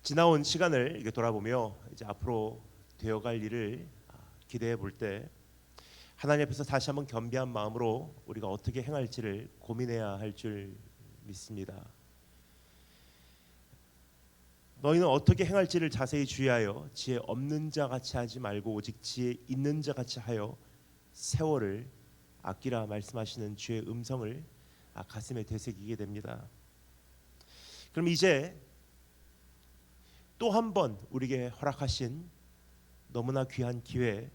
지나온 시간을 이렇게 돌아보며 이제 앞으로 되어갈 일을 기대해 볼 때 하나님 앞에서 다시 한번 겸비한 마음으로 우리가 어떻게 행할지를 고민해야 할 줄 믿습니다. 너희는 어떻게 행할지를 자세히 주의하여 지혜 없는 자 같이 하지 말고 오직 지혜 있는 자 같이 하여 세월을 아끼라 말씀하시는 주의 음성을 가슴에 되새기게 됩니다. 그럼 이제 또 한 번 우리에게 허락하신 너무나 귀한 기회,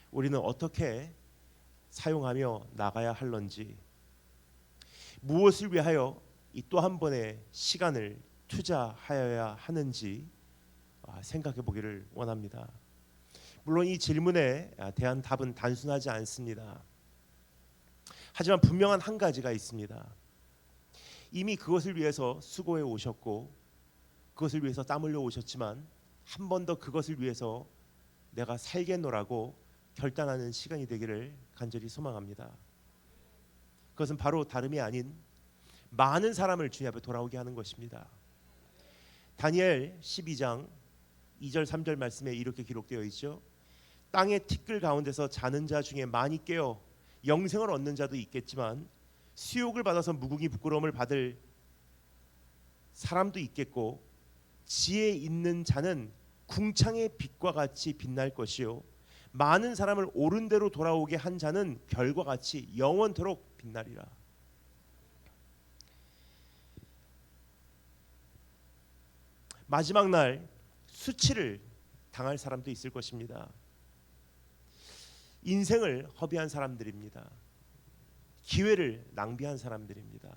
우리는 어떻게 사용하며 나가야 할런지, 무엇을 위하여 이 또 한 번의 시간을 투자하여야 하는지 생각해 보기를 원합니다. 물론 이 질문에 대한 답은 단순하지 않습니다. 하지만 분명한 한 가지가 있습니다. 이미 그것을 위해서 수고해 오셨고 그것을 위해서 땀 흘려 오셨지만 한 번 더 그것을 위해서 내가 살겠노라고 결단하는 시간이 되기를 간절히 소망합니다. 그것은 바로 다름이 아닌 많은 사람을 주님 앞에 돌아오게 하는 것입니다. 다니엘 12장 2절 3절 말씀에 이렇게 기록되어 있죠. 땅의 티끌 가운데서 자는 자 중에 많이 깨어 영생을 얻는 자도 있겠지만 수욕을 받아서 무궁히 부끄러움을 받을 사람도 있겠고, 지혜 있는 자는 궁창의 빛과 같이 빛날 것이요 많은 사람을 옳은 대로 돌아오게 한 자는 별과 같이 영원토록 빛나리라. 마지막 날 수치를 당할 사람도 있을 것입니다. 인생을 허비한 사람들입니다. 기회를 낭비한 사람들입니다.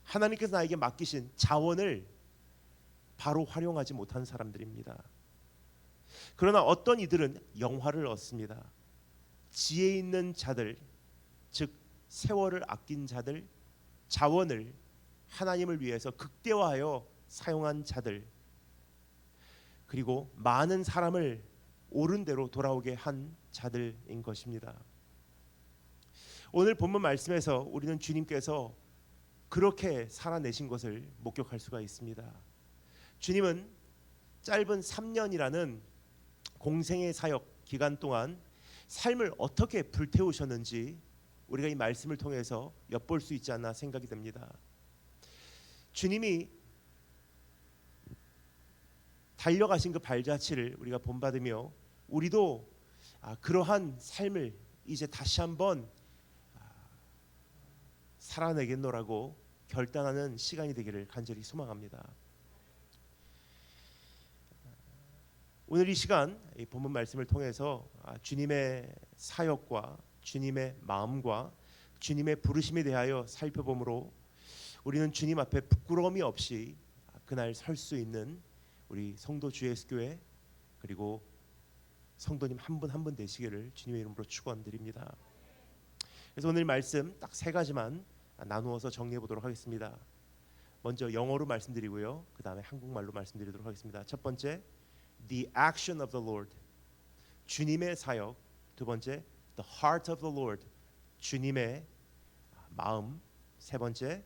하나님께서 나에게 맡기신 자원을 바로 활용하지 못한 사람들입니다. 그러나 어떤 이들은 영화를 얻습니다. 지혜 있는 자들, 즉 세월을 아낀 자들, 자원을 하나님을 위해서 극대화하여 사용한 자들, 그리고 많은 사람을 옳은 대로 돌아오게 한 자들인 것입니다. 오늘 본문 말씀에서 우리는 주님께서 그렇게 살아내신 것을 목격할 수가 있습니다. 주님은 짧은 3년이라는 공생의 사역 기간 동안 삶을 어떻게 불태우셨는지 우리가 이 말씀을 통해서 엿볼 수 있지 않나 생각이 됩니다. 주님이 달려가신 그 발자취를 우리가 본받으며 우리도 그러한 삶을 이제 다시 한번 살아내겠노라고 결단하는 시간이 되기를 간절히 소망합니다. 오늘 이 시간 이 본문 말씀을 통해서 주님의 사역과 주님의 마음과 주님의 부르심에 대하여 살펴보므로 우리는 주님 앞에 부끄러움이 없이 그날 설 수 있는 우리 성도 주예수교회 그리고 성도님 한 분 한 분 되시기를 주님의 이름으로 축원드립니다. 그래서 오늘 말씀 딱 세 가지만 나누어서 정리해 보도록 하겠습니다. 먼저 영어로 말씀드리고요, 그 다음에 한국말로 말씀드리도록 하겠습니다. 첫 번째, The action of the Lord, 주님의 사역. 두 번째, The heart of the Lord, 주님의 마음. 세 번째,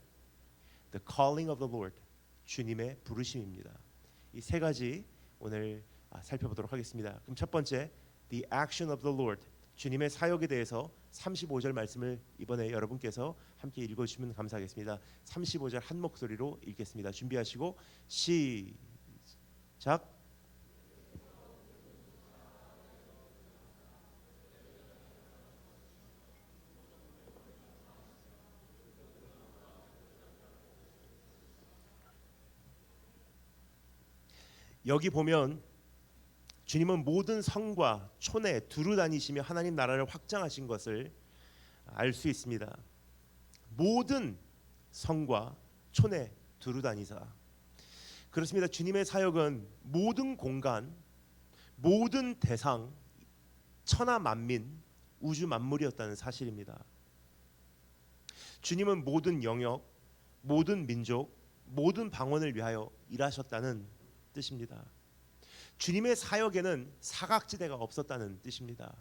The calling of the Lord, 주님의 부르심입니다. 이 세 가지 오늘 살펴보도록 하겠습니다. 그럼 첫 번째, The action of the Lord, 주님의 사역에 대해서 35절 말씀을 이번에 여러분께서 함께 읽어주시면 감사하겠습니다. 35절 한 목소리로 읽겠습니다. 준비하시고 시작. 여기 보면 주님은 모든 성과 촌에 두루 다니시며 하나님 나라를 확장하신 것을 알 수 있습니다. 모든 성과 촌에 두루 다니사. 그렇습니다. 주님의 사역은 모든 공간, 모든 대상, 천하 만민, 우주 만물이었다는 사실입니다. 주님은 모든 영역, 모든 민족, 모든 방언을 위하여 일하셨다는 뜻입니다. 주님의 사역에는 사각지대가 없었다는 뜻입니다.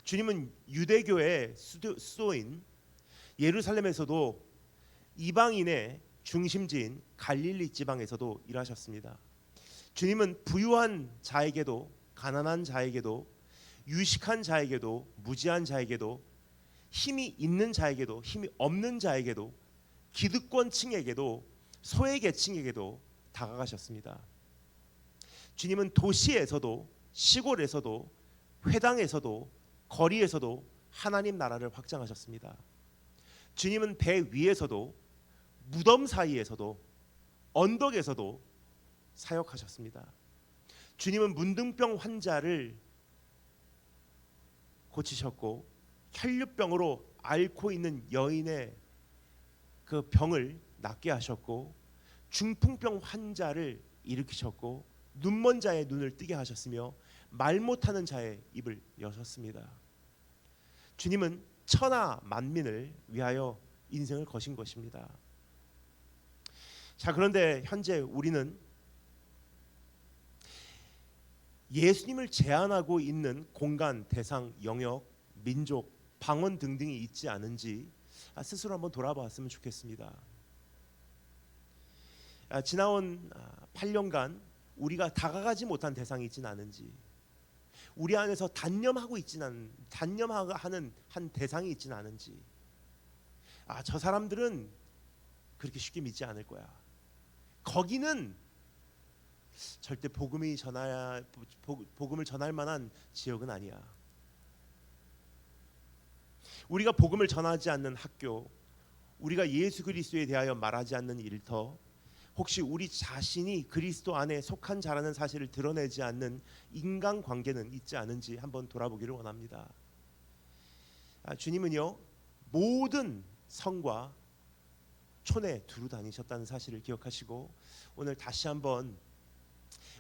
주님은 유대교의 수도인 예루살렘에서도 이방인의 중심지인 갈릴리 지방에서도 일하셨습니다. 주님은 부유한 자에게도 가난한 자에게도 유식한 자에게도 무지한 자에게도 힘이 있는 자에게도 힘이 없는 자에게도 기득권층에게도 소외계층에게도 다가가셨습니다. 주님은 도시에서도 시골에서도 회당에서도 거리에서도 하나님 나라를 확장하셨습니다. 주님은 배 위에서도 무덤 사이에서도 언덕에서도 사역하셨습니다. 주님은 문둥병 환자를 고치셨고 혈류병으로 앓고 있는 여인의 그 병을 낫게 하셨고 중풍병 환자를 일으키셨고 눈먼 자의 눈을 뜨게 하셨으며 말 못하는 자의 입을 여셨습니다. 주님은 천하 만민을 위하여 인생을 거신 것입니다. 자, 그런데 현재 우리는 예수님을 제한하고 있는 공간, 대상, 영역, 민족, 방언 등등이 있지 않은지 스스로 한번 돌아봤으면 좋겠습니다. 지나온 8년간 우리가 다가가지 못한 대상이 있지는 않은지, 우리 안에서 단념하는 한 대상이 있지는 않은지, 저 사람들은 그렇게 쉽게 믿지 않을 거야. 거기는 절대 복음을 전할 만한 지역은 아니야. 우리가 복음을 전하지 않는 학교, 우리가 예수 그리스도에 대하여 말하지 않는 일터, 혹시 우리 자신이 그리스도 안에 속한 자라는 사실을 드러내지 않는 인간관계는 있지 않은지 한번 돌아보기를 원합니다. 주님은요, 모든 성과 촌에 두루 다니셨다는 사실을 기억하시고 오늘 다시 한번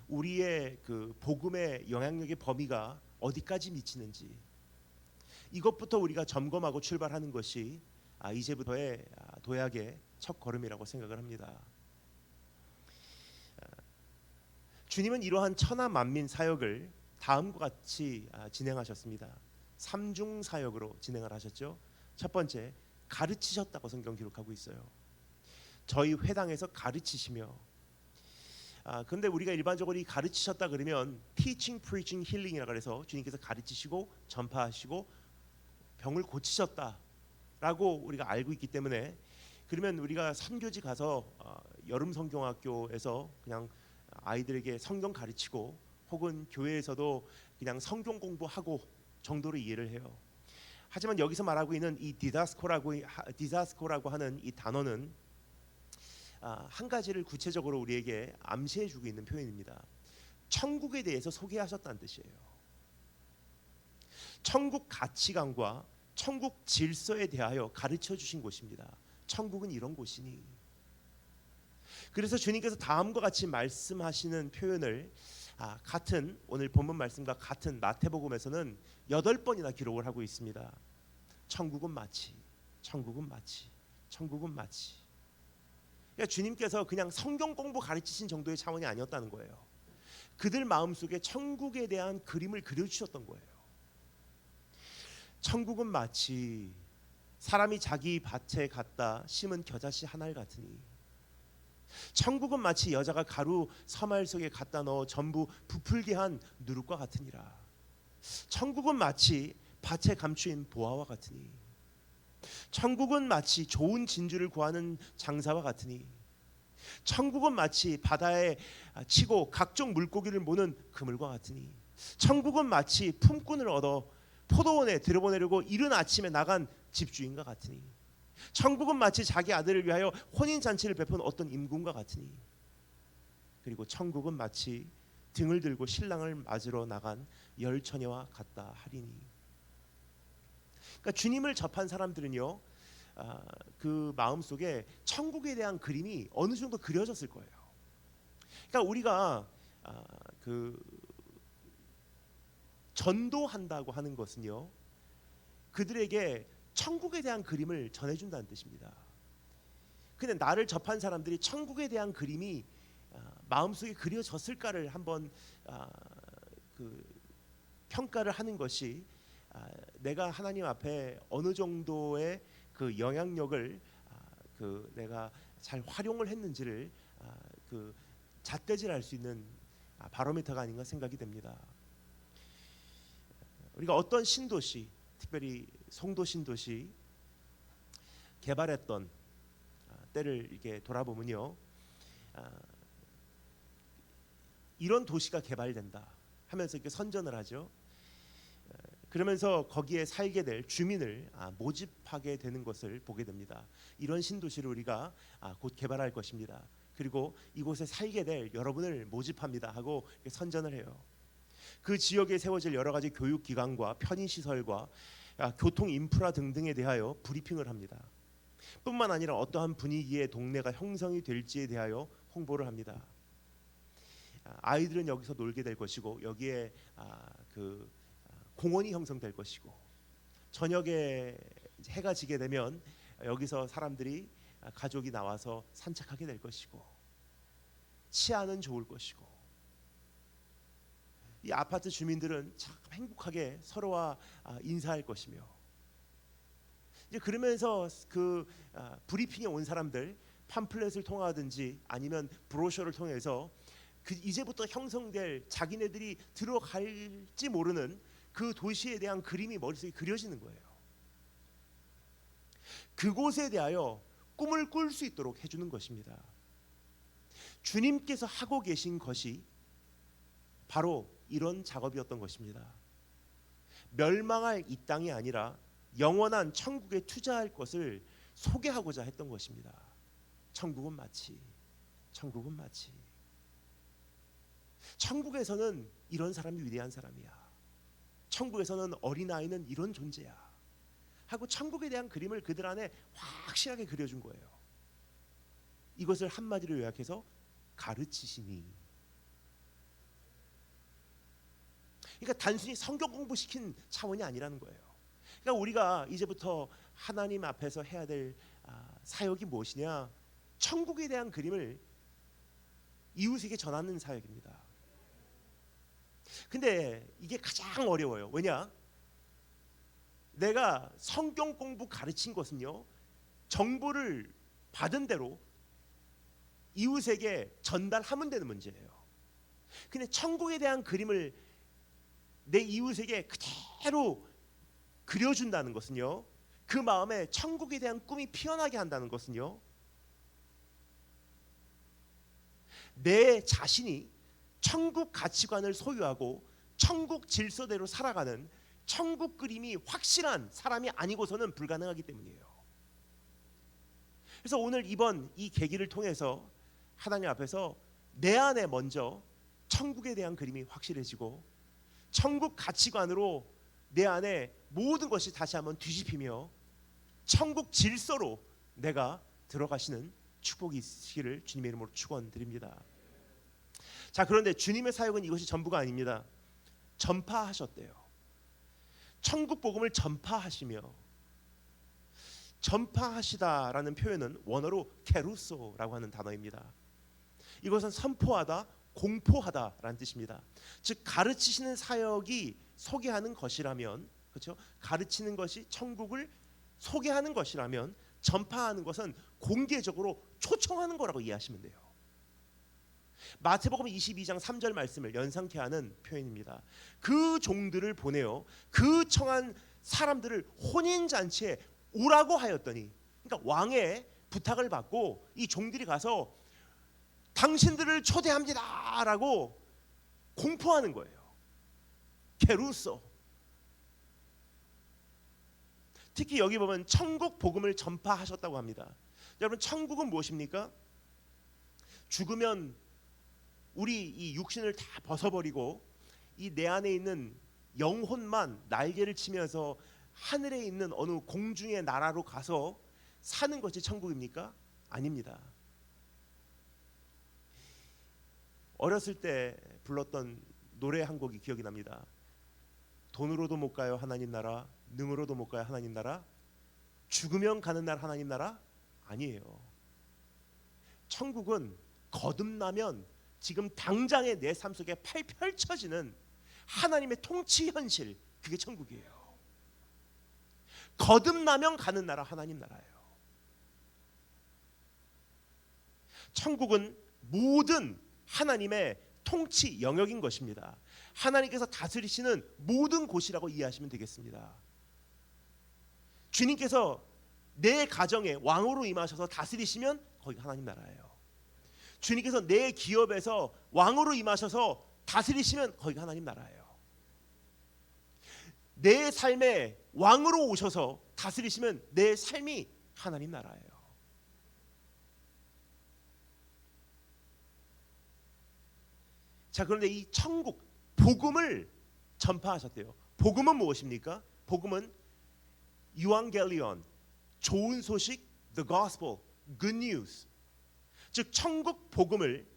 우리의 그 복음의 영향력의 범위가 어디까지 미치는지 이것부터 우리가 점검하고 출발하는 것이 이제부터의 도약의 첫 걸음이라고 생각을 합니다. 주님은 이러한 천하 만민 사역을 다음과 같이 진행하셨습니다. 3중 사역으로 진행을 하셨죠. 첫 번째, 가르치셨다고 성경 기록하고 있어요. 저희 회당에서 가르치시며, 근데 우리가 일반적으로 이 가르치셨다 그러면 teaching, preaching, healing이라 그래서 주님께서 가르치시고 전파하시고 병을 고치셨다라고 우리가 알고 있기 때문에, 그러면 우리가 선교지 가서 여름 성경학교에서 그냥 아이들에게 성경 가르치고 혹은 교회에서도 그냥 성경 공부하고 정도로 이해를 해요. 하지만 여기서 말하고 있는 이 디다스코라고 하는 이 단어는 한 가지를 구체적으로 우리에게 암시해주고 있는 표현입니다. 천국에 대해서 소개하셨다는 뜻이에요. 천국 가치관과 천국 질서에 대하여 가르쳐 주신 곳입니다. 천국은 이런 곳이니. 그래서 주님께서 다음과 같이 말씀하시는 표현을 같은 오늘 본문 말씀과 같은 마태복음에서는 8번이나 기록을 하고 있습니다. 천국은 마치, 천국은 마치, 천국은 마치. 그러니까 주님께서 그냥 성경 공부 가르치신 정도의 차원이 아니었다는 거예요. 그들 마음속에 천국에 대한 그림을 그려주셨던 거예요. 천국은 마치 사람이 자기 밭에 갖다 심은 겨자씨 한 알 같으니, 천국은 마치 여자가 가루 서말 속에 갖다 넣어 전부 부풀게 한 누룩과 같으니라. 천국은 마치 밭에 감추인 보화와 같으니, 천국은 마치 좋은 진주를 구하는 장사와 같으니, 천국은 마치 바다에 치고 각종 물고기를 모는 그물과 같으니, 천국은 마치 품꾼을 얻어 포도원에 들여보내려고 이른 아침에 나간 집주인과 같으니, 천국은 마치 자기 아들을 위하여 혼인잔치를 베푼 어떤 임금과 같으니, 그리고 천국은 마치 등을 들고 신랑을 맞으러 나간 열 처녀와 같다 하리니. 그러니까 주님을 접한 사람들은요, 그 마음속에 천국에 대한 그림이 어느 정도 그려졌을 거예요. 그러니까 우리가 그 전도한다고 하는 것은요, 그들에게 천국에 대한 그림을 전해준다는 뜻입니다. 근데 나를 접한 사람들이 천국에 대한 그림이 마음속에 그려졌을까를 한번 그 평가를 하는 것이 내가 하나님 앞에 어느 정도의 그 영향력을 그 내가 잘 활용을 했는지를 그 잣대질할 수 있는 바로미터가 아닌가 생각이 됩니다. 우리가 어떤 신도시, 특별히 송도 신도시 개발했던 때를 이렇게 돌아보면요, 이런 도시가 개발된다 하면서 이렇게 선전을 하죠. 그러면서 거기에 살게 될 주민을 모집하게 되는 것을 보게 됩니다. 이런 신도시를 우리가 곧 개발할 것입니다. 그리고 이곳에 살게 될 여러분을 모집합니다 하고 선전을 해요. 그 지역에 세워질 여러 가지 교육기관과 편의시설과 교통 인프라 등등에 대하여 브리핑을 합니다. 뿐만 아니라 어떠한 분위기의 동네가 형성이 될지에 대하여 홍보를 합니다. 아이들은 여기서 놀게 될 것이고 여기에 그 공원이 형성될 것이고 저녁에 해가 지게 되면 여기서 사람들이 가족이 나와서 산책하게 될 것이고 치안은 좋을 것이고 이 아파트 주민들은 참 행복하게 서로와 인사할 것이며 이제 그러면서 그 브리핑에 온 사람들 팜플렛을 통하든지 아니면 브로셔를 통해서 그 이제부터 형성될 자기네들이 들어갈지 모르는 그 도시에 대한 그림이 머릿속에 그려지는 거예요. 그곳에 대하여 꿈을 꿀 수 있도록 해주는 것입니다. 주님께서 하고 계신 것이 바로 이런 작업이었던 것입니다. 멸망할 이 땅이 아니라 영원한 천국에 투자할 것을 소개하고자 했던 것입니다. 천국은 마치 천국에서는 이런 사람이 위대한 사람이야. 천국에서는 어린아이는 이런 존재야 하고 천국에 대한 그림을 그들 안에 확실하게 그려준 거예요. 이것을 한마디로 요약해서 가르치시니. 그러니까 단순히 성경 공부시킨 차원이 아니라는 거예요. 그러니까 우리가 이제부터 하나님 앞에서 해야 될 사역이 무엇이냐? 천국에 대한 그림을 이웃에게 전하는 사역입니다. 근데 이게 가장 어려워요. 왜냐? 내가 성경 공부 가르친 것은요, 정보를 받은 대로 이웃에게 전달하면 되는 문제예요. 근데 천국에 대한 그림을 내 이웃에게 그대로 그려준다는 것은요, 그 마음에 천국에 대한 꿈이 피어나게 한다는 것은요, 내 자신이 천국 가치관을 소유하고 천국 질서대로 살아가는 천국 그림이 확실한 사람이 아니고서는 불가능하기 때문이에요. 그래서 오늘 이번 이 계기를 통해서 하나님 앞에서 내 안에 먼저 천국에 대한 그림이 확실해지고 천국 가치관으로 내 안에 모든 것이 다시 한번 뒤집히며 천국 질서로 내가 들어가시는 축복이 있으시기를 주님의 이름으로 축원드립니다. 자, 그런데 주님의 사역은 이것이 전부가 아닙니다. 전파하셨대요. 천국 복음을 전파하시며, 전파하시다라는 표현은 원어로 케루소라고 하는 단어입니다. 이것은 선포하다, 공포하다라는 뜻입니다. 즉 가르치시는 사역이 소개하는 것이라면, 그렇죠? 가르치는 것이 천국을 소개하는 것이라면 전파하는 것은 공개적으로 초청하는 거라고 이해하시면 돼요. 마태복음 22장 3절 말씀을 연상케 하는 표현입니다. 그 종들을 보내어 그 청한 사람들을 혼인잔치에 오라고 하였더니, 그러니까 왕의 부탁을 받고 이 종들이 가서 당신들을 초대합니다 라고 공포하는 거예요. 게루소. 특히 여기 보면 천국 복음을 전파하셨다고 합니다. 여러분, 천국은 무엇입니까? 죽으면 우리 이 육신을 다 벗어버리고 이 내 안에 있는 영혼만 날개를 치면서 하늘에 있는 어느 공중의 나라로 가서 사는 것이 천국입니까? 아닙니다. 어렸을 때 불렀던 노래 한 곡이 기억이 납니다. 돈으로도 못 가요 하나님 나라, 능으로도 못 가요 하나님 나라, 죽으면 가는 날 하나님 나라 아니에요. 천국은 거듭나면 지금 당장의 내 삶 속에 펼쳐지는 하나님의 통치 현실, 그게 천국이에요. 거듭나면 가는 나라 하나님 나라예요. 천국은 모든 하나님의 통치 영역인 것입니다. 하나님께서 다스리시는 모든 곳이라고 이해하시면 되겠습니다. 주님께서 내 가정에 왕으로 임하셔서 다스리시면 거기가 하나님 나라예요. 주님께서 내 기업에서 왕으로 임하셔서 다스리시면 거기가 하나님 나라예요. 내 삶에 왕으로 오셔서 다스리시면 내 삶이 하나님 나라예요. 자, 그런데 이 천국 복음을 전파하셨대요. 복음은 무엇입니까? 복음은 유앙겔리온, 좋은 소식, the gospel, good news. 즉 천국 복음을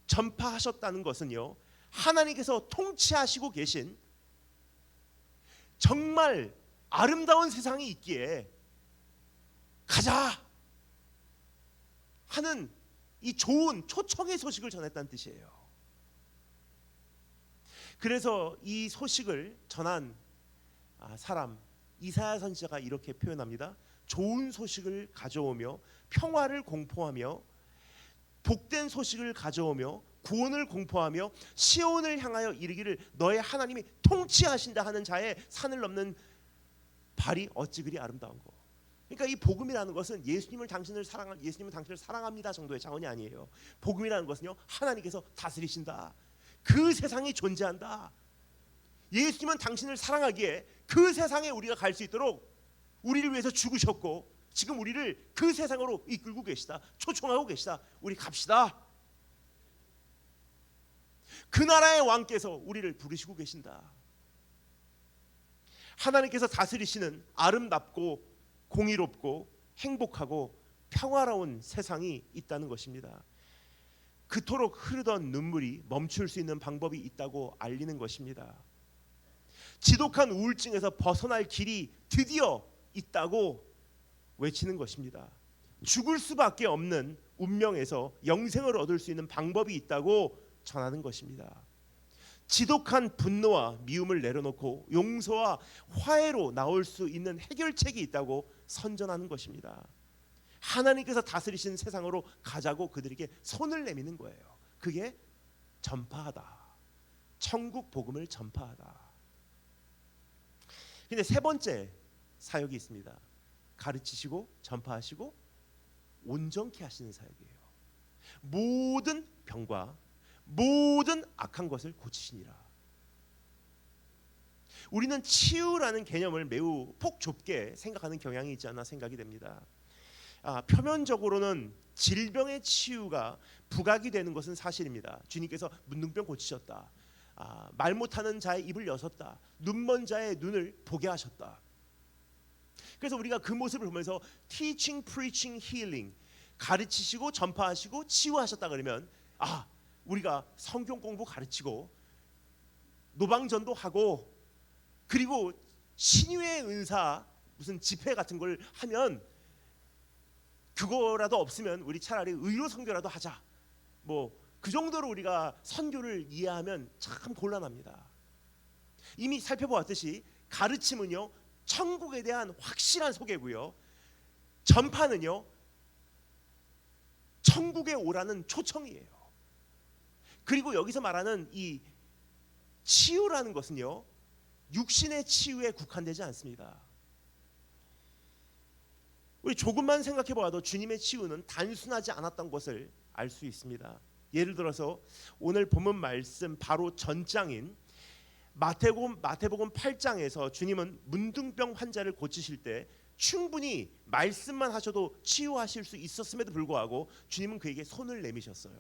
전파하셨다는 것은요, 하나님께서 통치하시고 계신 정말 아름다운 세상이 있기에 가자 하는 이 좋은 초청의 소식을 전했다는 뜻이에요. 그래서 이 소식을 전한 사람 이사야 선지자가 이렇게 표현합니다. 좋은 소식을 가져오며 평화를 공포하며 복된 소식을 가져오며 구원을 공포하며 시온을 향하여 이르기를 너의 하나님이 통치하신다 하는 자의 산을 넘는 발이 어찌 그리 아름다운 거. 그러니까 이 복음이라는 것은 예수님은 당신을 사랑합니다 정도의 차원이 아니에요. 복음이라는 것은요, 하나님께서 다스리신다. 그 세상이 존재한다. 예수님은 당신을 사랑하기에 그 세상에 우리가 갈 수 있도록 우리를 위해서 죽으셨고 지금 우리를 그 세상으로 이끌고 계시다. 초청하고 계시다. 우리 갑시다. 그 나라의 왕께서 우리를 부르시고 계신다. 하나님께서 다스리시는 아름답고 공의롭고 행복하고 평화로운 세상이 있다는 것입니다. 그토록 흐르던 눈물이 멈출 수 있는 방법이 있다고 알리는 것입니다. 지독한 우울증에서 벗어날 길이 드디어 있다고 외치는 것입니다. 죽을 수밖에 없는 운명에서 영생을 얻을 수 있는 방법이 있다고 전하는 것입니다. 지독한 분노와 미움을 내려놓고 용서와 화해로 나올 수 있는 해결책이 있다고 선전하는 것입니다. 하나님께서 다스리신 세상으로 가자고 그들에게 손을 내미는 거예요. 그게 전파하다. 천국 복음을 전파하다. 근데 세 번째 사역이 있습니다. 가르치시고 전파하시고 온전케 하시는 사역이에요. 모든 병과 모든 악한 것을 고치시니라. 우리는 치유라는 개념을 매우 폭 좁게 생각하는 경향이 있지 않나 생각이 됩니다. 표면적으로는 질병의 치유가 부각이 되는 것은 사실입니다. 주님께서 문둥병 고치셨다. 말 못하는 자의 입을 여셨다. 눈먼 자의 눈을 보게 하셨다. 그래서 우리가 그 모습을 보면서 teaching, preaching, healing, 가르치시고 전파하시고 치유하셨다 그러면 우리가 성경 공부 가르치고 노방전도 하고 그리고 신유의 은사 무슨 집회 같은 걸 하면 그거라도 없으면 우리 차라리 의료 선교라도 하자. 그 정도로 우리가 선교를 이해하면 참 곤란합니다. 이미 살펴보았듯이 가르침은요, 천국에 대한 확실한 소개고요. 전파는요, 천국에 오라는 초청이에요. 그리고 여기서 말하는 이 치유라는 것은요, 육신의 치유에 국한되지 않습니다. 우리 조금만 생각해 보아도 주님의 치유는 단순하지 않았던 것을 알 수 있습니다. 예를 들어서 오늘 본문 말씀 바로 전장인 마태복음 8장에서 주님은 문둥병 환자를 고치실 때 충분히 말씀만 하셔도 치유하실 수 있었음에도 불구하고 주님은 그에게 손을 내미셨어요.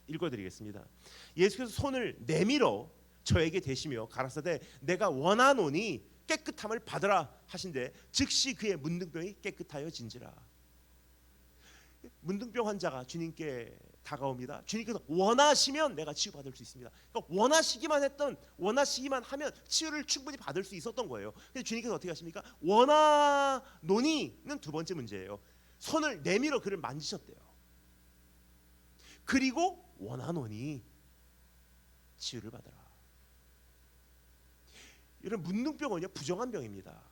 읽어드리겠습니다. 예수께서 손을 내밀어 저에게 대시며 가라사대 내가 원하노니 깨끗함을 받으라 하신데 즉시 그의 문둥병이 깨끗하여진지라. 문둥병 환자가 주님께 다가옵니다. 주님께서 원하시면 내가 치유받을 수 있습니다. 그러니까 원하시기만 하면 치유를 충분히 받을 수 있었던 거예요. 근데 주님께서 어떻게 하십니까? 원하노니는 두 번째 문제예요. 손을 내밀어 그를 만지셨대요. 그리고 원하노니 치유를 받으라. 이런 문둥병은요, 부정한 병입니다.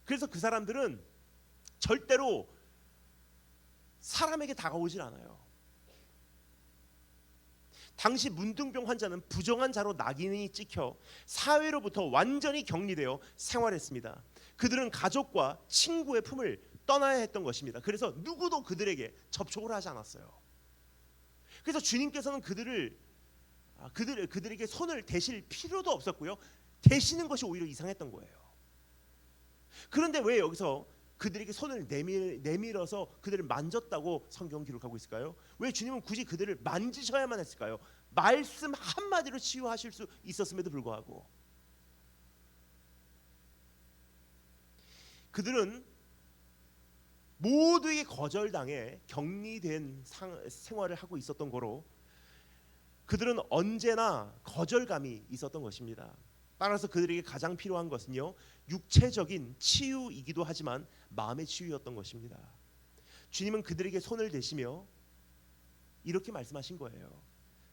그래서 그 사람들은 절대로 사람에게 다가오질 않아요. 당시 문둥병 환자는 부정한 자로 낙인이 찍혀 사회로부터 완전히 격리되어 생활했습니다. 그들은 가족과 친구의 품을 떠나야 했던 것입니다. 그래서 누구도 그들에게 접촉을 하지 않았어요. 그래서 주님께서는 그들에게 손을 대실 필요도 없었고요. 대시는 것이 오히려 이상했던 거예요. 그런데 왜 여기서 그들에게 손을 내밀어서 그들을 만졌다고 성경 기록하고 있을까요? 왜 주님은 굳이 그들을 만지셔야만 했을까요? 말씀 한마디로 치유하실 수 있었음에도 불구하고 그들은 모두에게 거절당해 격리된 생활을 하고 있었던 거로 그들은 언제나 거절감이 있었던 것입니다. 따라서 그들에게 가장 필요한 것은요, 육체적인 치유이기도 하지만 마음의 치유였던 것입니다. 주님은 그들에게 손을 대시며 이렇게 말씀하신 거예요.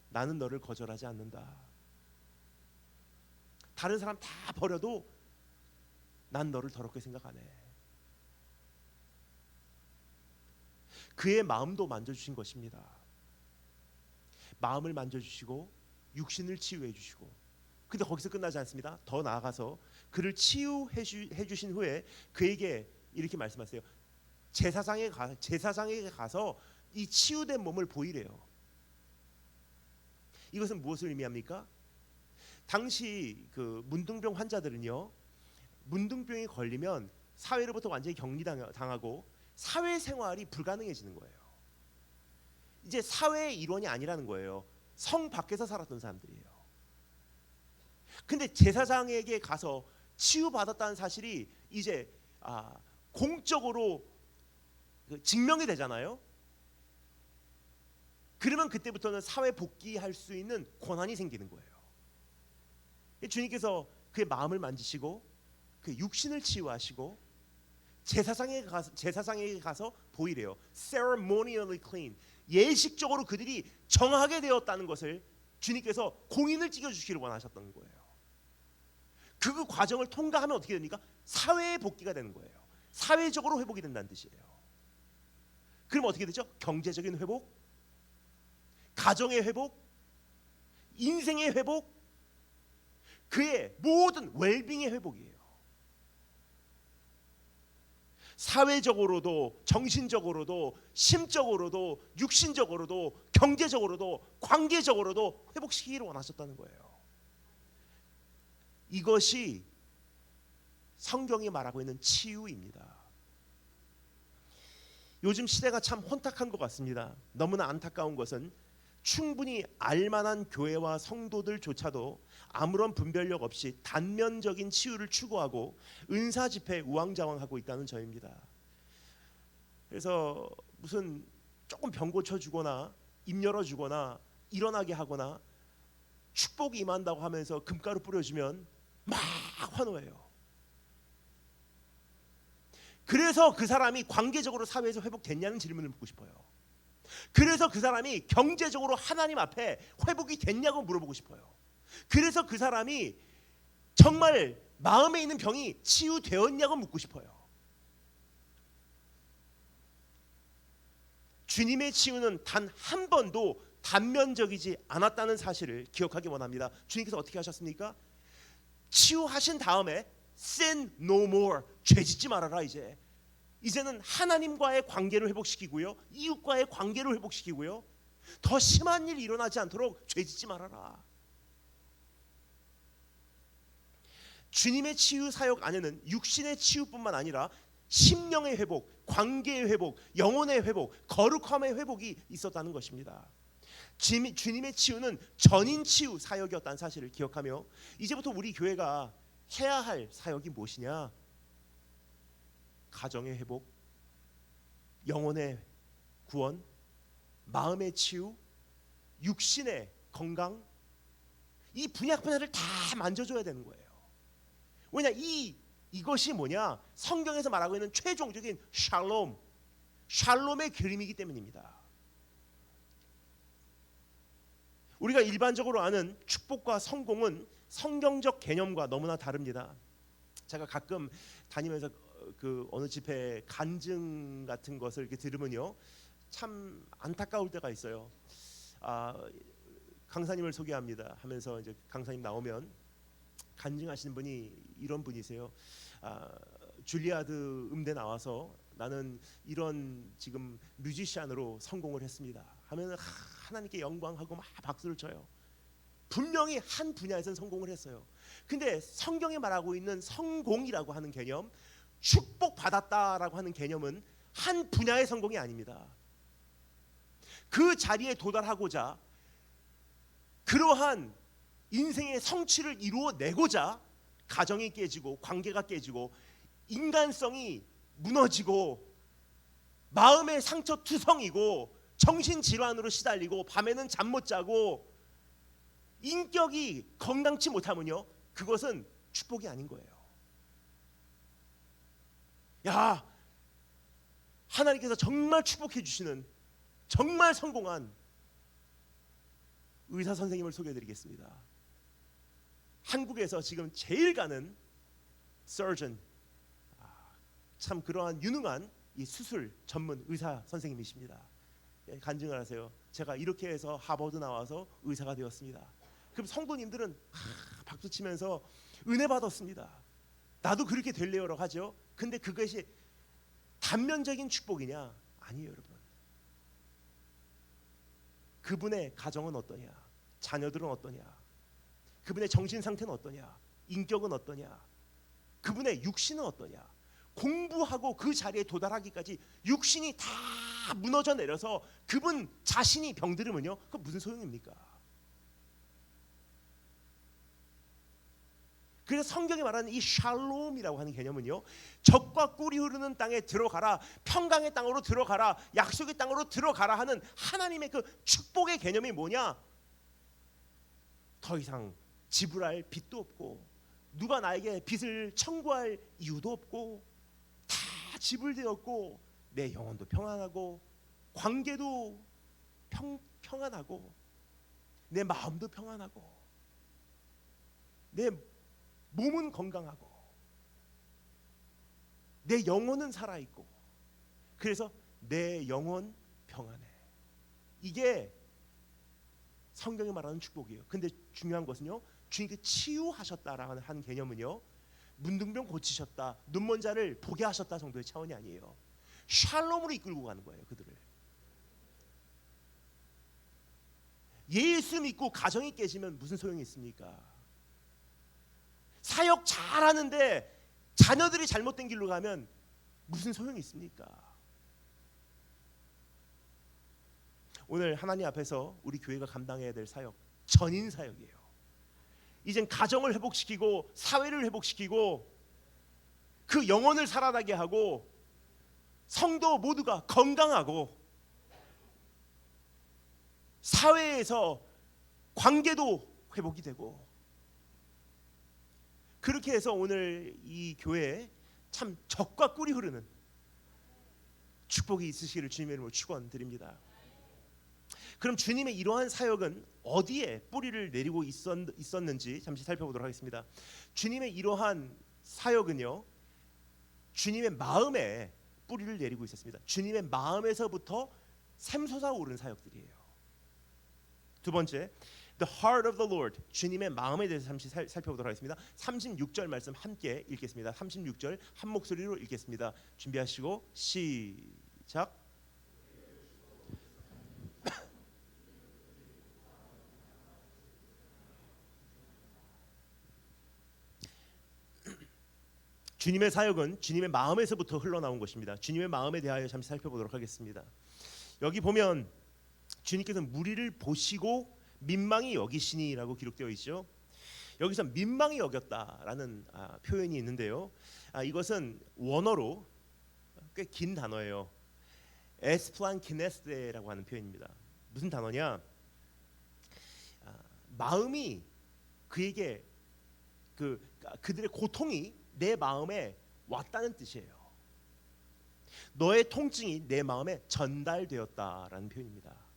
나는 너를 거절하지 않는다. 다른 사람 다 버려도 난 너를 더럽게 생각 안 해. 그의 마음도 만져주신 것입니다. 마음을 만져주시고 육신을 치유해 주시고, 근데 거기서 끝나지 않습니다. 더 나아가서 그를 치유해 주신 후에 그에게 이렇게 말씀하세요. 제사장에게 가서 이 치유된 몸을 보이래요. 이것은 무엇을 의미합니까? 당시 그 문둥병 환자들은요, 문둥병이 걸리면 사회로부터 완전히 격리당하고 사회생활이 불가능해지는 거예요. 이제 사회의 일원이 아니라는 거예요. 성 밖에서 살았던 사람들이에요. 근데 제사장에게 가서 치유받았다는 사실이 이제 공적으로 증명이 되잖아요. 그러면 그때부터는 사회 복귀할 수 있는 권한이 생기는 거예요. 주님께서 그의 마음을 만지시고 그 육신을 치유하시고 제사장에게 가서 보이래요. ceremonially clean. 예식적으로 그들이 정하게 되었다는 것을 주님께서 공인을 찍어주시기를 원하셨던 거예요. 그 과정을 통과하면 어떻게 됩니까? 사회에 복귀가 되는 거예요. 사회적으로 회복이 된다는 뜻이에요. 그럼 어떻게 되죠? 경제적인 회복, 가정의 회복, 인생의 회복, 그의 모든 웰빙의 회복이에요. 사회적으로도, 정신적으로도, 심적으로도, 육신적으로도, 경제적으로도, 관계적으로도 회복시키기를 원하셨다는 거예요. 이것이 성경이 말하고 있는 치유입니다. 요즘 시대가 참 혼탁한 것 같습니다. 너무나 안타까운 것은 충분히 알만한 교회와 성도들조차도 아무런 분별력 없이 단면적인 치유를 추구하고 은사 집회에 우왕좌왕하고 있다는 점입니다. 그래서 무슨 조금 병 고쳐주거나 입 열어주거나 일어나게 하거나 축복이 임한다고 하면서 금가루 뿌려주면 막 환호해요. 그래서 그 사람이 관계적으로 사회에서 회복됐냐는 질문을 묻고 싶어요. 그래서 그 사람이 경제적으로 하나님 앞에 회복이 됐냐고 물어보고 싶어요. 그래서 그 사람이 정말 마음에 있는 병이 치유되었냐고 묻고 싶어요. 주님의 치유는 단 한 번도 단면적이지 않았다는 사실을 기억하기 원합니다. 주님께서 어떻게 하셨습니까? 치유하신 다음에 sin no more, 죄짓지 말아라. 이제는 하나님과의 관계를 회복시키고요, 이웃과의 관계를 회복시키고요, 더 심한 일이 일어나지 않도록 죄짓지 말아라. 주님의 치유 사역 안에는 육신의 치유뿐만 아니라 심령의 회복, 관계의 회복, 영혼의 회복, 거룩함의 회복이 있었다는 것입니다. 주님의 치유는 전인 치유 사역이었다는 사실을 기억하며 이제부터 우리 교회가 해야 할 사역이 무엇이냐? 가정의 회복, 영혼의 구원, 마음의 치유, 육신의 건강, 이 분야를 다 만져줘야 되는 거예요. 왜냐, 이것이 뭐냐? 성경에서 말하고 있는 최종적인 샬롬의 그림이기 때문입니다. 우리가 일반적으로 아는 축복과 성공은 성경적 개념과 너무나 다릅니다. 제가 가끔 다니면서 그 어느 집회 간증 같은 것을 이렇게 들으면요, 참 안타까울 때가 있어요. 강사님을 소개합니다 하면서 이제 강사님 나오면 간증하시는 분이 이런 분이세요. 줄리아드 음대 나와서 나는 이런 지금 뮤지션으로 성공을 했습니다 하면 하나님께 영광하고 막 박수를 쳐요. 분명히 한 분야에서는 성공을 했어요. 근데 성경에 말하고 있는 성공이라고 하는 개념, 축복받았다라고 하는 개념은 한 분야의 성공이 아닙니다. 그 자리에 도달하고자 그러한 인생의 성취를 이루어내고자 가정이 깨지고 관계가 깨지고 인간성이 무너지고 마음의 상처투성이고 정신질환으로 시달리고 밤에는 잠 못 자고 인격이 건강치 못하면요, 그것은 축복이 아닌 거예요. 야, 하나님께서 정말 축복해 주시는 정말 성공한 의사 선생님을 소개해드리겠습니다. 한국에서 지금 제일 가는 surgeon, 참 그러한 유능한 이 수술 전문 의사 선생님이십니다. 간증을 하세요. 제가 이렇게 해서 하버드 나와서 의사가 되었습니다. 그럼 성도님들은 박수 치면서 은혜 받았습니다. 나도 그렇게 될래요라고 하죠. 근데 그것이 단면적인 축복이냐? 아니에요, 여러분. 그분의 가정은 어떠냐? 자녀들은 어떠냐? 그분의 정신 상태는 어떠냐? 인격은 어떠냐? 그분의 육신은 어떠냐? 공부하고 그 자리에 도달하기까지 육신이 다 무너져 내려서 그분 자신이 병들으면요, 그 무슨 소용입니까? 그래서 성경이 말하는 이 샬롬이라고 하는 개념은요, 적과 꿀이 흐르는 땅에 들어가라, 평강의 땅으로 들어가라, 약속의 땅으로 들어가라 하는 하나님의 그 축복의 개념이 뭐냐? 더 이상 지불할 빚도 없고 누가 나에게 빚을 청구할 이유도 없고 다 지불되었고 내 영혼도 평안하고 관계도 평안하고 내 마음도 평안하고 내 몸은 건강하고 내 영혼은 살아있고 그래서 내 영혼 평안해. 이게 성경이 말하는 축복이에요. 근데 중요한 것은요, 주님께 치유하셨다라는 한 개념은요, 문둥병 고치셨다, 눈먼 자를 보게 하셨다 정도의 차원이 아니에요. 샬롬으로 이끌고 가는 거예요, 그들을. 예수 믿고 가정이 깨지면 무슨 소용이 있습니까? 사역 잘하는데 자녀들이 잘못된 길로 가면 무슨 소용이 있습니까? 오늘 하나님 앞에서 우리 교회가 감당해야 될 사역, 전인 사역이에요. 이젠 가정을 회복시키고 사회를 회복시키고 그 영혼을 살아나게 하고 성도 모두가 건강하고 사회에서 관계도 회복이 되고, 그렇게 해서 오늘 이 교회에 참 적과 꿀이 흐르는 축복이 있으시기를 주님의 이름으로 축원드립니다. 그럼 주님의 이러한 사역은 어디에 뿌리를 내리고 있었는지 잠시 살펴보도록 하겠습니다. 주님의 이러한 사역은요, 주님의 마음에 뿌리를 내리고 있었습니다. 주님의 마음에서부터 샘솟아 오른 사역들이에요. 두 번째, The heart of the Lord, 주님의 마음에 대해서 잠시 살펴보도록 하겠습니다. 36절 말씀 함께 읽겠습니다. 36절 한 목소리로 읽겠습니다. 준비하시고 시작. 주님의 사역은 주님의 마음에서부터 흘러나온 것입니다. 주님의 마음에 대하여 잠시 살펴보도록 하겠습니다. 여기 보면 주님께서 무리를 보시고 민망히 여기시니라고 기록되어 있죠. 여기서 민망히 여겼다라는 표현이 있는데요. 이것은 원어로 꽤 긴 단어예요. 에스플란키네스라고 하는 표현입니다. 무슨 단어냐? 마음이 그에게 그들의 고통이 내 마음에 왔다는 뜻이에요. 너의 통증이 내 마음에 전달되었다라는 표현입니다.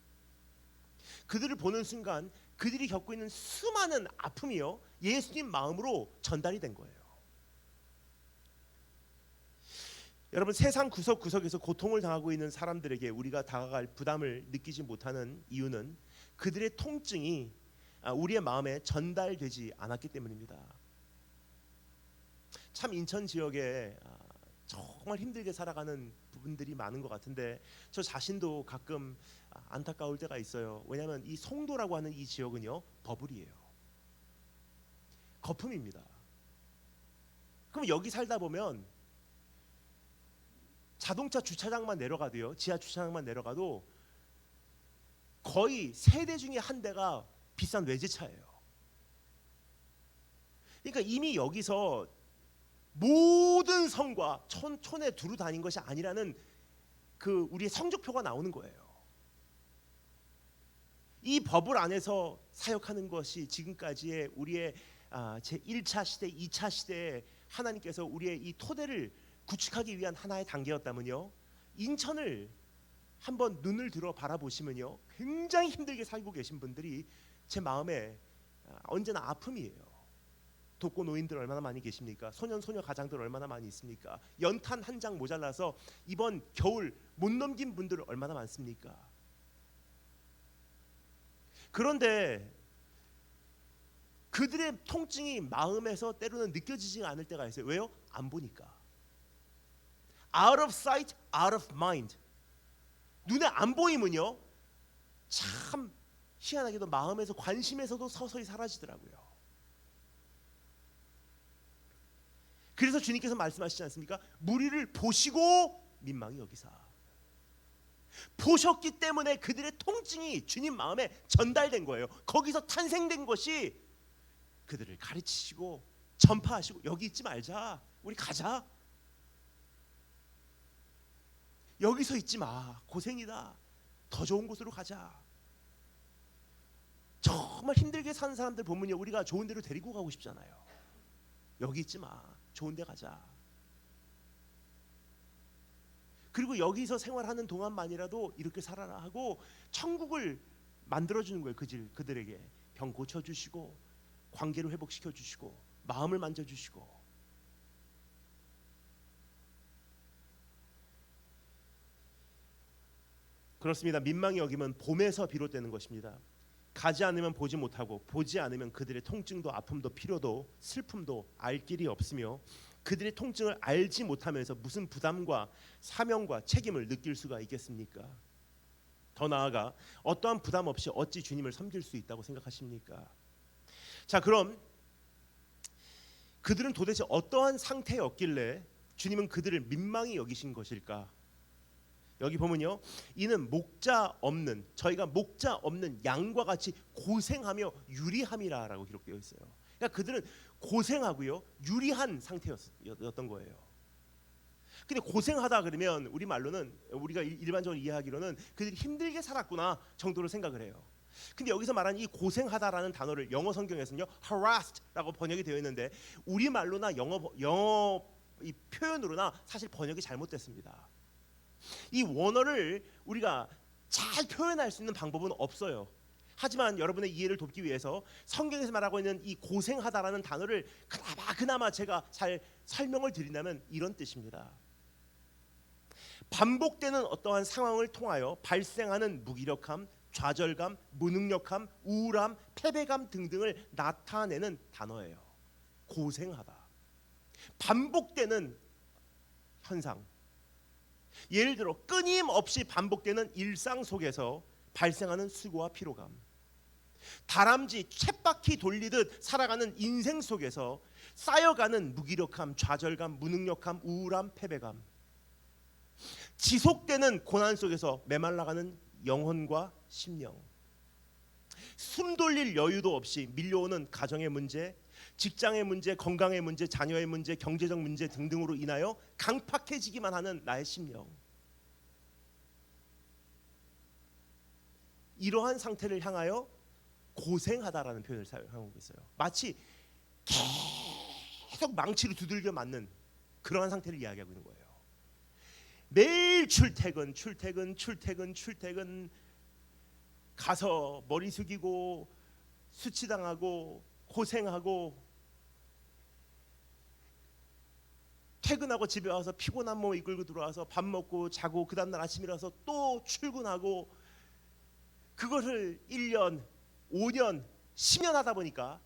그들을 보는 순간 그들이 겪고 있는 수많은 아픔이요, 예수님 마음으로 전달이 된 거예요. 여러분, 세상 구석구석에서 고통을 당하고 있는 사람들에게 우리가 다가갈 부담을 느끼지 못하는 이유는 그들의 통증이 우리의 마음에 전달되지 않았기 때문입니다. 참 인천 지역에 정말 힘들게 살아가는 부분들이 많은 것 같은데 저 자신도 가끔 안타까울 때가 있어요. 왜냐하면 이 송도라고 하는 이 지역은요, 버블이에요. 거품입니다. 그럼 여기 살다 보면 자동차 주차장만 내려가도요, 지하 주차장만 내려가도 거의 3대 중에 1대가 비싼 외제차예요. 그러니까 이미 여기서 모든 성과 촌에 두루 다닌 것이 아니라는 그 우리의 성적표가 나오는 거예요. 이 버블 안에서 사역하는 것이 지금까지의 우리의 제1차 시대, 2차 시대에 하나님께서 우리의 이 토대를 구축하기 위한 하나의 단계였다면요, 인천을 한번 눈을 들어 바라보시면요, 굉장히 힘들게 살고 계신 분들이 제 마음에 언제나 아픔이에요. 독거 노인들 얼마나 많이 계십니까? 소년 소녀 가장들 얼마나 많이 있습니까? 연탄 한 장 모자라서 이번 겨울 못 넘긴 분들 얼마나 많습니까? 그런데 그들의 통증이 마음에서 때로는 느껴지지 않을 때가 있어요. 왜요? 안 보니까. Out of sight, out of mind. 눈에 안 보이면요, 참 희한하게도 마음에서, 관심에서도 서서히 사라지더라고요. 그래서 주님께서 말씀하시지 않습니까? 무리를 보시고 민망히 여기사. 보셨기 때문에 그들의 통증이 주님 마음에 전달된 거예요. 거기서 탄생된 것이 그들을 가르치시고 전파하시고, 여기 있지 말자, 우리 가자, 여기서 있지 마, 고생이다, 더 좋은 곳으로 가자. 정말 힘들게 사는 사람들 보면요, 우리가 좋은 데로 데리고 가고 싶잖아요. 여기 있지 마, 좋은 데 가자. 그리고 여기서 생활하는 동안만이라도 이렇게 살아라 하고 천국을 만들어주는 거예요. 그들에게 병 고쳐주시고, 관계를 회복시켜주시고, 마음을 만져주시고. 그렇습니다. 민망히 여기면 봄에서 비롯되는 것입니다. 가지 않으면 보지 못하고, 보지 않으면 그들의 통증도 아픔도 필요도 슬픔도 알 길이 없으며, 그들의 통증을 알지 못하면서 무슨 부담과 사명과 책임을 느낄 수가 있겠습니까? 더 나아가 어떠한 부담 없이 어찌 주님을 섬길 수 있다고 생각하십니까? 자, 그럼 그들은 도대체 어떠한 상태였길래 주님은 그들을 민망히 여기신 것일까? 여기 보면요, 이는 목자 없는, 저희가 목자 없는 양과 같이 고생하며 유리함이라라고 기록되어 있어요. 그러니까 그들은 고생하고요, 유리한 상태였던 거예요. 근데 고생하다 그러면 우리 말로는, 우리가 일반적으로 이해하기로는 그들이 힘들게 살았구나 정도로 생각을 해요. 근데 여기서 말하는 이 고생하다라는 단어를 영어 성경에서는요, harassed라고 번역이 되어 있는데 우리 말로나 영어 이 표현으로나 사실 번역이 잘못됐습니다. 이 원어를 우리가 잘 표현할 수 있는 방법은 없어요. 하지만 여러분의 이해를 돕기 위해서 성경에서 말하고 있는 이 고생하다라는 단어를 그나마 제가 잘 설명을 드린다면 이런 뜻입니다. 반복되는 어떠한 상황을 통하여 발생하는 무기력함, 좌절감, 무능력함, 우울함, 패배감 등등을 나타내는 단어예요. 고생하다. 반복되는 현상. 예를 들어 끊임없이 반복되는 일상 속에서 발생하는 수고와 피로감, 다람쥐 쳇바퀴 돌리듯 살아가는 인생 속에서 쌓여가는 무기력함, 좌절감, 무능력함, 우울함, 패배감, 지속되는 고난 속에서 메말라가는 영혼과 심령, 숨 돌릴 여유도 없이 밀려오는 가정의 문제, 직장의 문제, 건강의 문제, 자녀의 문제, 경제적 문제 등등으로 인하여 강팍해지기만 하는 나의 심령. 이러한 상태를 향하여 고생하다라는 표현을 사용하고 있어요. 마치 계속 망치로 두들겨 맞는 그러한 상태를 이야기하고 있는 거예요. 매일 출퇴근 가서 머리 숙이고 수치당하고 고생하고, 퇴근하고 집에 와서 피곤한 몸 이끌고 들어와서 밥 먹고 자고 그 다음날 아침에 일어나서 또 출근하고 그것을 1년, 5년, 10년 하다 보니까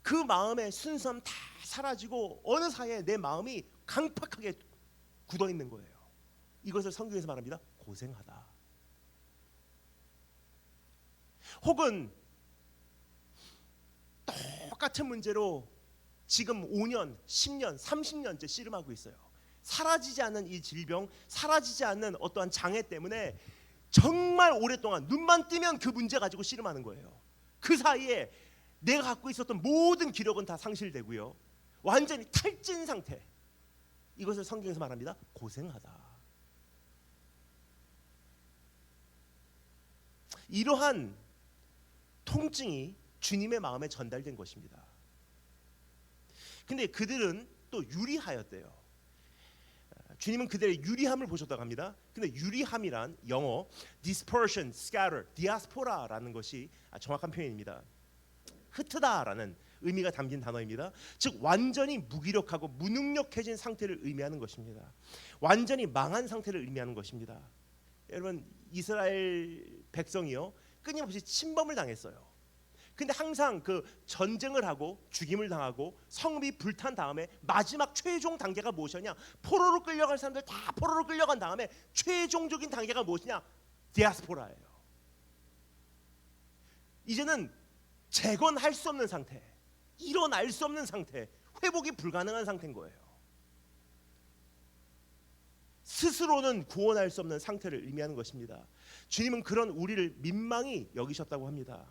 그 마음의 순수함 다 사라지고 어느 사이에 내 마음이 강팍하게 굳어 있는 거예요. 이것을 성경에서 말합니다. 고생하다. 혹은 똑같은 문제로 지금 5년, 10년, 30년째 씨름하고 있어요. 사라지지 않는 이 질병, 사라지지 않는 어떠한 장애 때문에 정말 오랫동안 눈만 뜨면 그 문제 가지고 씨름하는 거예요. 그 사이에 내가 갖고 있었던 모든 기력은 다 상실되고요. 완전히 탈진 상태. 이것을 성경에서 말합니다. 고생하다. 이러한 통증이 주님의 마음에 전달된 것입니다. 근데 그들은 또 유리하였대요. 주님은 그들의 유리함을 보셨다고 합니다. 근데 유리함이란 영어 dispersion, scatter, diaspora라는 것이 정확한 표현입니다. 흩트다라는 의미가 담긴 단어입니다. 즉 완전히 무기력하고 무능력해진 상태를 의미하는 것입니다. 완전히 망한 상태를 의미하는 것입니다. 여러분 이스라엘 백성이요 끊임없이 침범을 당했어요. 근데 항상 그 전쟁을 하고 죽임을 당하고 성읍이 불탄 다음에 마지막 최종 단계가 무엇이냐? 포로로 끌려간 사람들 다 포로로 끌려간 다음에 최종적인 단계가 무엇이냐? 디아스포라예요. 이제는 재건할 수 없는 상태, 일어날 수 없는 상태, 회복이 불가능한 상태인 거예요. 스스로는 구원할 수 없는 상태를 의미하는 것입니다. 주님은 그런 우리를 민망히 여기셨다고 합니다.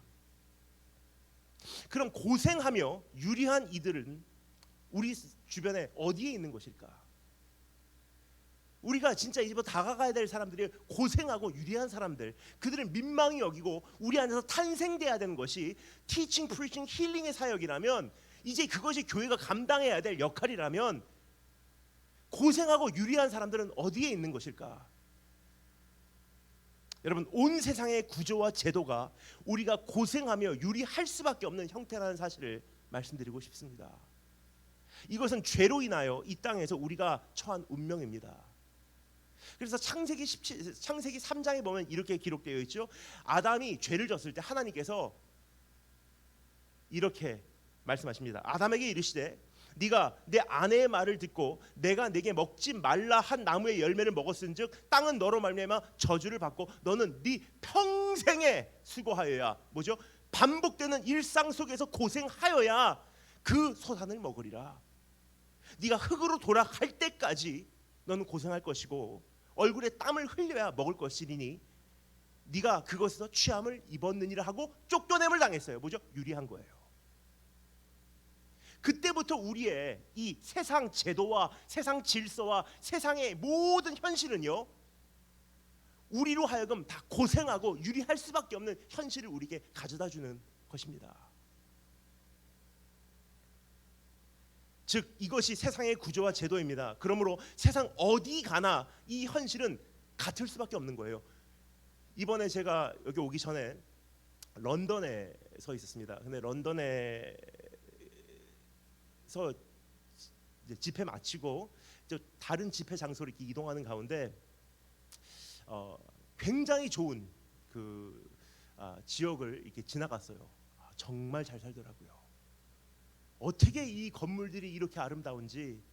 그럼 고생하며 유리한 이들은 우리 주변에 어디에 있는 것일까? 우리가 진짜 이제부터 다가가야 될 사람들이 고생하고 유리한 사람들, 그들을 민망히 여기고 우리 안에서 탄생돼야 되는 것이 티칭, 프리칭, 힐링의 사역이라면, 이제 그것이 교회가 감당해야 될 역할이라면 고생하고 유리한 사람들은 어디에 있는 것일까? 여러분 온 세상의 구조와 제도가 우리가 고생하며 유리할 수밖에 없는 형태라는 사실을 말씀드리고 싶습니다. 이것은 죄로 인하여 이 땅에서 우리가 처한 운명입니다. 그래서 창세기 3장에 보면 이렇게 기록되어 있죠. 아담이 죄를 졌을 때 하나님께서 이렇게 말씀하십니다. 아담에게 이르시되 네가 내 아내의 말을 듣고 내가 네게 먹지 말라 한 나무의 열매를 먹었은즉 땅은 너로 말미암아 저주를 받고 너는 네 평생에 수고하여야 뭐죠? 반복되는 일상 속에서 고생하여야 그 소산을 먹으리라. 네가 흙으로 돌아갈 때까지 너는 고생할 것이고 얼굴에 땀을 흘려야 먹을 것이니 네가 그것에서 취함을 입었느니라 하고 쫓겨냄을 당했어요. 뭐죠? 유리한 거예요. 그때부터 우리의 이 세상 제도와 세상 질서와 세상의 모든 현실은요 우리로 하여금 다 고생하고 유리할 수밖에 없는 현실을 우리에게 가져다주는 것입니다. 즉 이것이 세상의 구조와 제도입니다. 그러므로 세상 어디 가나 이 현실은 같을 수밖에 없는 거예요. 이번에 제가 여기 오기 전에 런던에 서 있었습니다. 근데 런던에서 이제 집회 마치고 이제 다른 집회 장소로 이렇게 이동하는 가운데 굉장히 좋은 그 지역을 이렇게 지나갔어요. 정말 잘 살더라고요. 어떻게 이 건물들이 이렇게 아름다운지,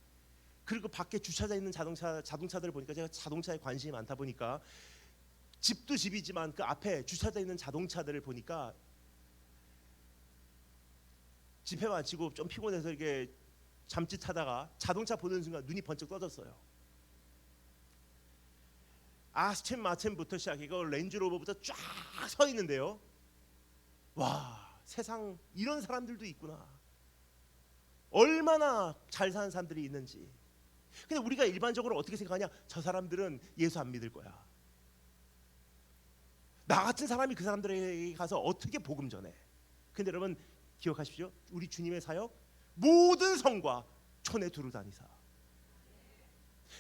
그리고 밖에 주차돼 있는 자동차들을 보니까 제가 자동차에 관심이 많다 보니까 집도 집이지만 그 앞에 주차돼 있는 자동차들을 보니까 집회 마치고 좀 피곤해서 이렇게 잠짓하다가 자동차 보는 순간 눈이 번쩍 떠졌어요. 아스튼 마틴부터 시작해서 렌즈로버부터 쫙 서 있는데요. 와, 세상 이런 사람들도 있구나. 얼마나 잘 사는 사람들이 있는지. 근데 우리가 일반적으로 어떻게 생각하냐? 저 사람들은 예수 안 믿을 거야. 나 같은 사람이 그 사람들에게 가서 어떻게 복음 전해? 근데 여러분 기억하십시오. 우리 주님의 사역 모든 성과 촌에 두루 다니사.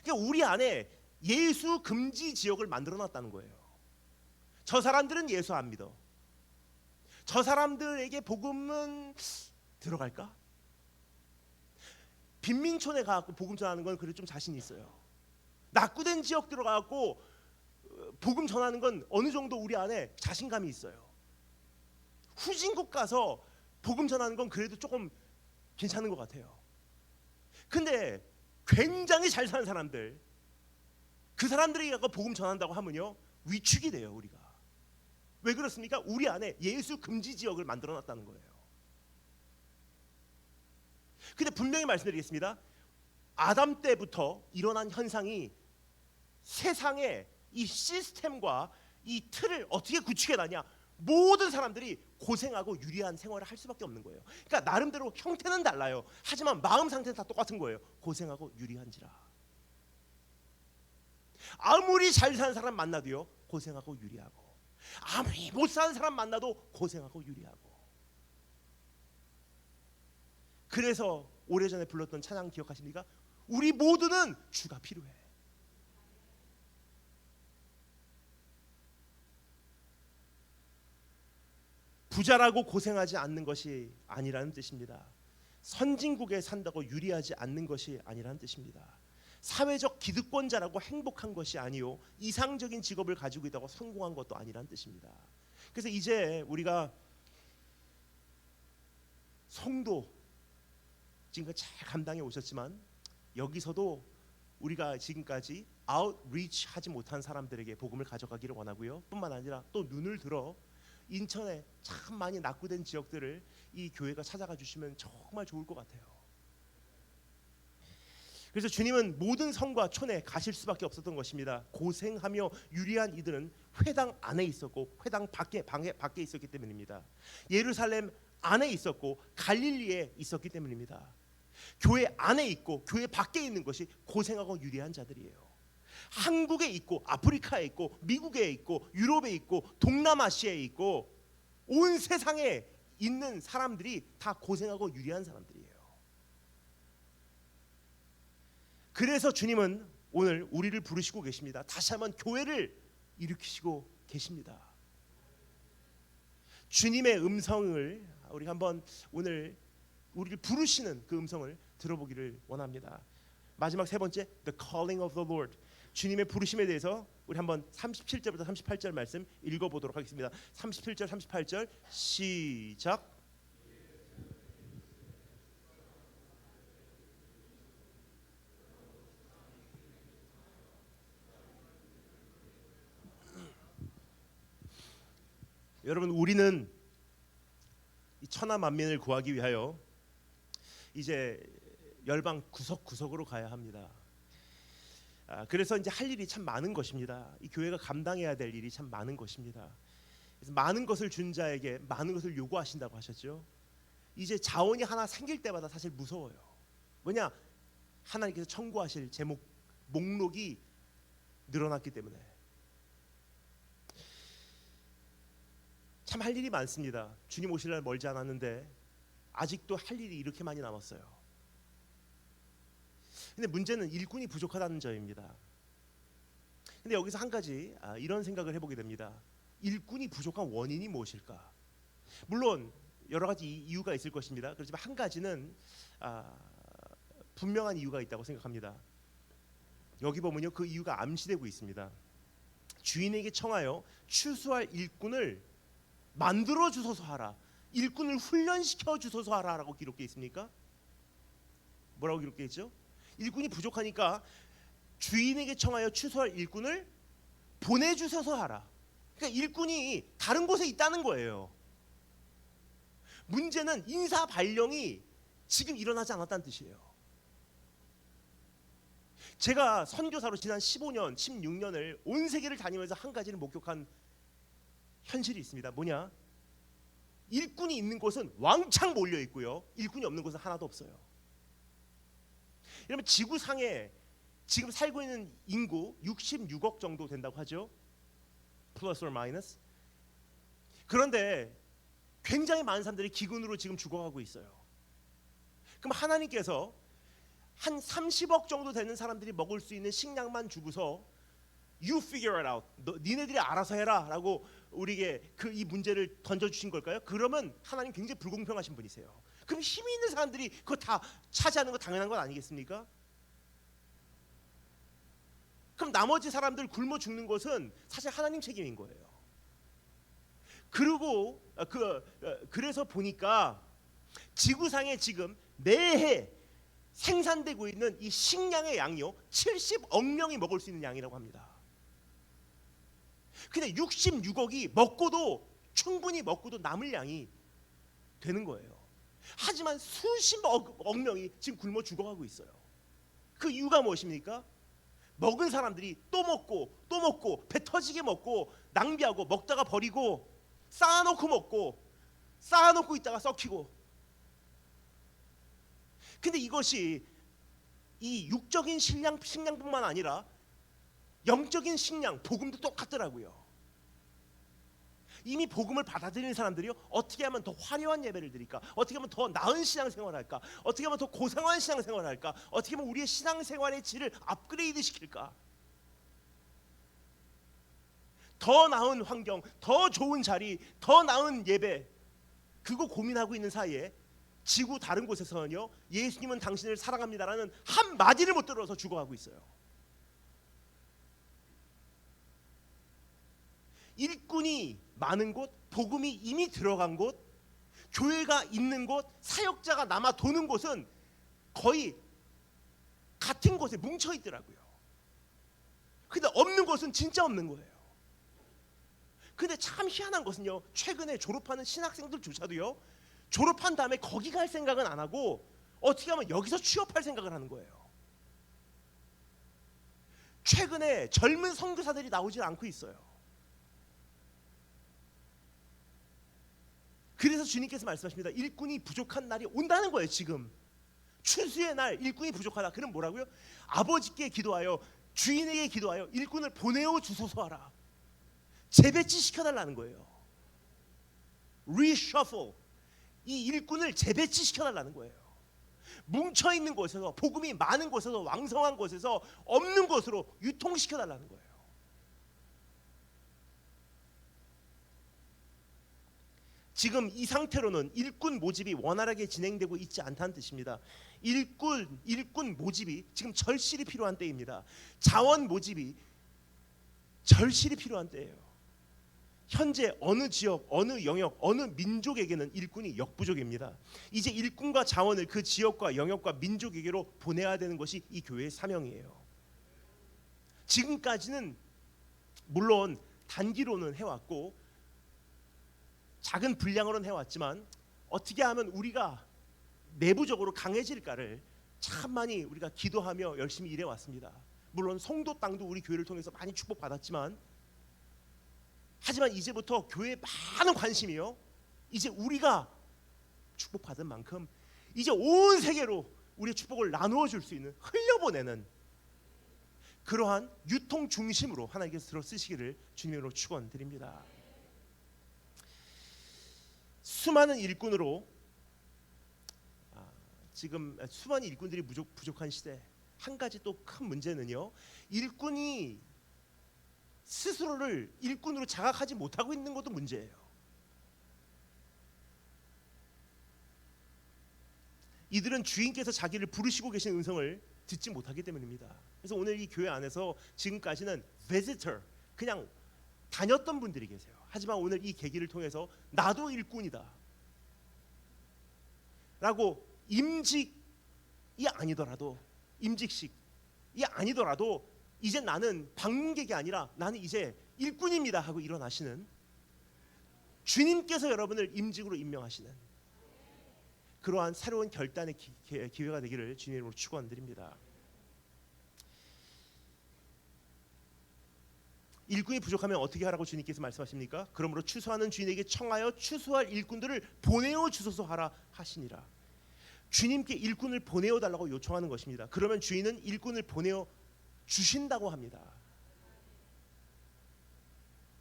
그러니까 우리 안에 예수 금지 지역을 만들어 놨다는 거예요. 저 사람들은 예수 안 믿어. 저 사람들에게 복음은 들어갈까? 빈민촌에 가갖고 복음 전하는 건 그래도 좀 자신 있어요. 낙후된 지역 들어가갖고 복음 전하는 건 어느 정도 우리 안에 자신감이 있어요. 후진국 가서 복음 전하는 건 그래도 조금 괜찮은 것 같아요. 근데 굉장히 잘 사는 사람들, 그 사람들이 가서 복음 전한다고 하면요 위축이 돼요. 우리가 왜 그렇습니까? 우리 안에 예수 금지 지역을 만들어놨다는 거예요. 근데 분명히 말씀드리겠습니다. 아담 때부터 일어난 현상이 세상의 이 시스템과 이 틀을 어떻게 구축해 놨냐, 모든 사람들이 고생하고 유리한 생활을 할 수밖에 없는 거예요. 그러니까 나름대로 형태는 달라요. 하지만 마음 상태는 다 똑같은 거예요. 고생하고 유리한지라. 아무리 잘 사는 사람 만나도요 고생하고 유리하고, 아무리 못 사는 사람 만나도 고생하고 유리하고. 그래서 오래전에 불렀던 찬양 기억하십니까? 우리 모두는 주가 필요해. 부자라고 고생하지 않는 것이 아니라는 뜻입니다. 선진국에 산다고 유리하지 않는 것이 아니라는 뜻입니다. 사회적 기득권자라고 행복한 것이 아니요 이상적인 직업을 가지고 있다고 성공한 것도 아니라는 뜻입니다. 그래서 이제 우리가 성도 지금까지 잘 감당해 오셨지만 여기서도 우리가 지금까지 아웃리치 하지 못한 사람들에게 복음을 가져가기를 원하고요. 뿐만 아니라 또 눈을 들어 인천에 참 많이 낙후된 지역들을 이 교회가 찾아가 주시면 정말 좋을 것 같아요. 그래서 주님은 모든 성과 촌에 가실 수밖에 없었던 것입니다. 고생하며 유리한 이들은 회당 안에 있었고 회당 밖에 있었기 때문입니다. 예루살렘 안에 있었고 갈릴리에 있었기 때문입니다. 교회 안에 있고 교회 밖에 있는 것이 고생하고 유리한 자들이에요. 한국에 있고 아프리카에 있고 미국에 있고 유럽에 있고 동남아시아에 있고 온 세상에 있는 사람들이 다 고생하고 유리한 사람들이에요. 그래서 주님은 오늘 우리를 부르시고 계십니다. 다시 한번 교회를 일으키시고 계십니다. 주님의 음성을 우리 한번 오늘 우리를 부르시는 그 음성을 들어보기를 원합니다. 마지막 세 번째, The calling of the Lord. 주님의 부르심에 대해서 우리 한번 37절부터 38절 말씀 읽어보도록 하겠습니다. 37절 38절 시작. 여러분, 우리는 이 천하 만민을 구하기 위하여 이제 열방 구석구석으로 가야 합니다. 그래서 이제 할 일이 참 많은 것입니다. 이 교회가 감당해야 될 일이 참 많은 것입니다. 그래서 많은 것을 준 자에게 많은 것을 요구하신다고 하셨죠. 이제 자원이 하나 생길 때마다 사실 무서워요. 왜냐? 하나님께서 청구하실 제목 목록이 늘어났기 때문에. 참 할 일이 많습니다. 주님 오실 날 멀지 않았는데 아직도 할 일이 이렇게 많이 남았어요. 근데 문제는 일꾼이 부족하다는 점입니다. 근데 여기서 한 가지 이런 생각을 해보게 됩니다. 일꾼이 부족한 원인이 무엇일까? 물론 여러 가지 이유가 있을 것입니다. 그렇지만 한 가지는 분명한 이유가 있다고 생각합니다. 여기 보면요, 그 이유가 암시되고 있습니다. 주인에게 청하여 추수할 일꾼을 만들어 주소서 하라. 일꾼을 훈련시켜 주소서 하라라고 기록되어 있습니까? 뭐라고 기록되어 있죠? 일꾼이 부족하니까 주인에게 청하여 추수할 일꾼을 보내주셔서 하라. 그러니까 일꾼이 다른 곳에 있다는 거예요. 문제는 인사 발령이 지금 일어나지 않았다는 뜻이에요. 제가 선교사로 지난 15년, 16년을 온 세계를 다니면서 한 가지를 목격한 현실이 있습니다. 뭐냐? 일꾼이 있는 곳은 왕창 몰려 있고요, 일꾼이 없는 곳은 하나도 없어요. 여러분, 지구상에 지금 살고 있는 인구 66억 정도 된다고 하죠. 플러스 or 마이너스. 그런데 굉장히 많은 사람들이 기근으로 지금 죽어가고 있어요. 그럼 하나님께서 한 30억 정도 되는 사람들이 먹을 수 있는 식량만 주고서 You figure it out. 니네들이 알아서 해라 라고 우리에게 이 문제를 던져주신 걸까요? 그러면 하나님 굉장히 불공평하신 분이세요. 그럼 힘이 있는 사람들이 그거 다 차지하는 거 당연한 건 아니겠습니까? 그럼 나머지 사람들 굶어 죽는 것은 사실 하나님 책임인 거예요. 그리고 그래서 보니까 지구상에 지금 매해 생산되고 있는 이 식량의 양이요 70억 명이 먹을 수 있는 양이라고 합니다. 근데 66억이 먹고도 충분히 먹고도 남을 양이 되는 거예요. 하지만 수십억 명이 지금 굶어 죽어가고 있어요. 그 이유가 무엇입니까? 먹은 사람들이 또 먹고 또 먹고 배 터지게 먹고 낭비하고 먹다가 버리고 쌓아놓고 먹고 쌓아놓고 있다가 썩히고. 근데 이것이 이 육적인 식량뿐만 아니라 영적인 식량, 복음도 똑같더라고요. 이미 복음을 받아들이는 사람들이요 어떻게 하면 더 화려한 예배를 드릴까, 어떻게 하면 더 나은 신앙생활을 할까, 어떻게 하면 더 고상한 신앙생활을 할까, 어떻게 하면 우리의 신앙생활의 질을 업그레이드 시킬까, 더 나은 환경, 더 좋은 자리, 더 나은 예배, 그거 고민하고 있는 사이에 지구 다른 곳에서는요 예수님은 당신을 사랑합니다라는 한 마디를 못 들어서 죽어가고 있어요. 일꾼이 많은 곳, 복음이 이미 들어간 곳, 교회가 있는 곳, 사역자가 남아 도는 곳은 거의 같은 곳에 뭉쳐 있더라고요. 근데 없는 곳은 진짜 없는 거예요. 근데 참 희한한 것은요 최근에 졸업하는 신학생들조차도요 졸업한 다음에 거기 갈 생각은 안 하고 어떻게 하면 여기서 취업할 생각을 하는 거예요. 최근에 젊은 선교사들이 나오질 않고 있어요. 그래서 주님께서 말씀하십니다. 일꾼이 부족한 날이 온다는 거예요. 지금 추수의 날 일꾼이 부족하다. 그럼 뭐라고요? 아버지께 기도하여 주인에게 기도하여 일꾼을 보내어 주소서 하라. 재배치 시켜달라는 거예요. reshuffle, 이 일꾼을 재배치 시켜달라는 거예요. 뭉쳐있는 곳에서, 복음이 많은 곳에서, 왕성한 곳에서 없는 곳으로 유통시켜달라는 거예요. 지금 이 상태로는 일꾼 모집이 원활하게 진행되고 있지 않다는 뜻입니다. 일꾼 모집이 지금 절실히 필요한 때입니다. 자원 모집이 절실히 필요한 때예요. 현재 어느 지역, 어느 영역, 어느 민족에게는 일꾼이 역부족입니다. 이제 일꾼과 자원을 그 지역과 영역과 민족에게로 보내야 되는 것이 이 교회의 사명이에요. 지금까지는 물론 단기로는 해왔고 작은 분량으로는 해왔지만 어떻게 하면 우리가 내부적으로 강해질까를 참 많이 우리가 기도하며 열심히 일해왔습니다. 물론 성도 땅도 우리 교회를 통해서 많이 축복받았지만, 하지만 이제부터 교회에 많은 관심이요 이제 우리가 축복받은 만큼 이제 온 세계로 우리의 축복을 나누어 줄 수 있는, 흘려보내는 그러한 유통 중심으로 하나님께서 들어 쓰시기를 주님으로 축원드립니다. 수많은 일꾼으로 지금 수많은 일꾼들이 부족한 시대, 한 가지 또 큰 문제는요 일꾼이 스스로를 일꾼으로 자각하지 못하고 있는 것도 문제예요. 이들은 주인께서 자기를 부르시고 계신 음성을 듣지 못하기 때문입니다. 그래서 오늘 이 교회 안에서 지금까지는 visitor, 그냥 다녔던 분들이 계세요. 하지만 오늘 이 계기를 통해서 나도 일꾼이다 라고, 임직이 아니더라도, 임직식이 아니더라도 이제 나는 방문객이 아니라 나는 이제 일꾼입니다 하고 일어나시는, 주님께서 여러분을 임직으로 임명하시는 그러한 새로운 결단의 기회가 되기를 주님의 이름으로 축원드립니다. 일꾼이 부족하면 어떻게 하라고 주님께서 말씀하십니까? 그러므로 추수하는 주인에게 청하여 추수할 일꾼들을 보내어 주소서 하라 하시니라. 주님께 일꾼을 보내어 달라고 요청하는 것입니다. 그러면 주인은 일꾼을 보내어 주신다고 합니다.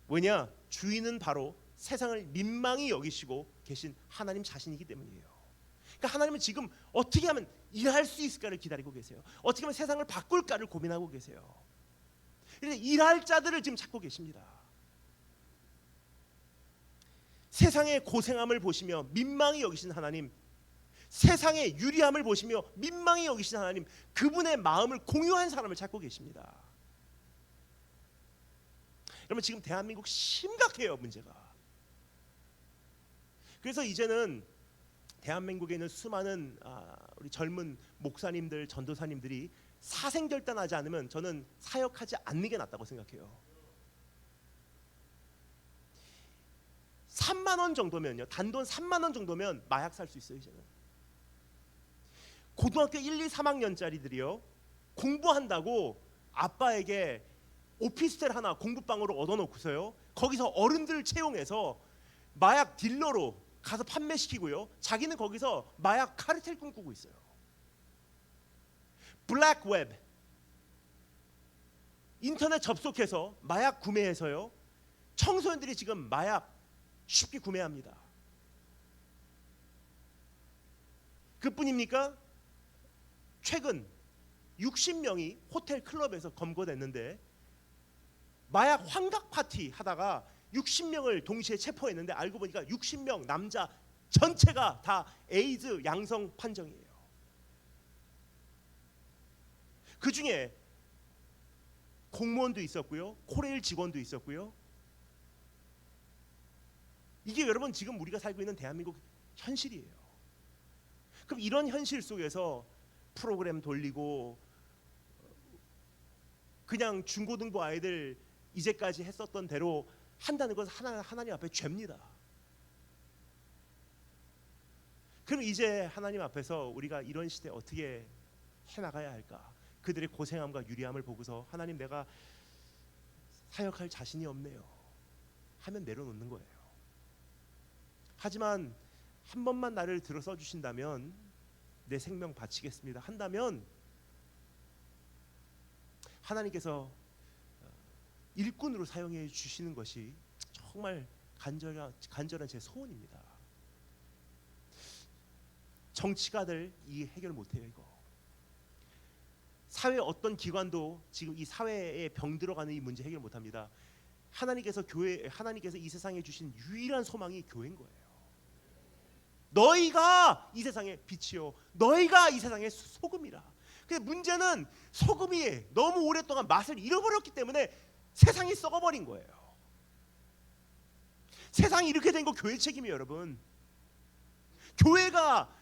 왜냐? 주인은 바로 세상을 민망히 여기시고 계신 하나님 자신이기 때문이에요. 그러니까 하나님은 지금 어떻게 하면 일할 수 있을까를 기다리고 계세요. 어떻게 하면 세상을 바꿀까를 고민하고 계세요. 일할 자들을 지금 찾고 계십니다. 세상의 고생함을 보시며 민망히 여기신 하나님, 세상의 유리함을 보시며 민망히 여기신 하나님, 그분의 마음을 공유한 사람을 찾고 계십니다. 여러분, 지금 대한민국 심각해요, 문제가. 그래서 이제는 대한민국에 있는 수많은 우리 젊은 목사님들, 전도사님들이 사생결단하지 않으면 저는 사역하지 않는 게 낫다고 생각해요. 3만 원 정도면요, 단돈 3만 원 정도면 마약 살 수 있어요. 이제는 고등학교 1, 2, 3학년짜리들이요, 공부한다고 아빠에게 오피스텔 하나 공부방으로 얻어놓고서요, 거기서 어른들 채용해서 마약 딜러로 가서 판매시키고요, 자기는 거기서 마약 카르텔 꿈꾸고 있어요. 블랙 웹, 인터넷 접속해서 마약 구매해서요, 청소년들이 지금 마약 쉽게 구매합니다. 그뿐입니까? 최근 60명이 호텔 클럽에서 검거됐는데, 마약 환각 파티 하다가 60명을 동시에 체포했는데 알고 보니까 60명 남자 전체가 다 에이즈 양성 판정이에요. 그 중에 공무원도 있었고요, 코레일 직원도 있었고요. 이게 여러분 지금 우리가 살고 있는 대한민국 현실이에요. 그럼 이런 현실 속에서 프로그램 돌리고 그냥 중고등부 아이들 이제까지 했었던 대로 한다는 것은 하나님 앞에 죄입니다. 그럼 이제 하나님 앞에서 우리가 이런 시대에 어떻게 해나가야 할까? 그들의 고생함과 유리함을 보고서 하나님, 내가 사역할 자신이 없네요 하면 내려놓는 거예요. 하지만 한 번만 나를 들어 써주신다면 내 생명 바치겠습니다 한다면 하나님께서 일꾼으로 사용해 주시는 것이 정말 간절한 제 소원입니다. 정치가들 이 해결 못해요. 이거 사회 어떤 기관도 지금 이 사회에 병 들어가는 이 문제 해결 못합니다. 하나님께서 이 세상에 주신 유일한 소망이 교회인 거예요. 너희가 이 세상의 빛이요, 너희가 이 세상의 소금이라. 근데 문제는 소금이 너무 오랫동안 맛을 잃어버렸기 때문에 세상이 썩어버린 거예요. 세상이 이렇게 된 거 교회 책임이에요, 여러분. 교회가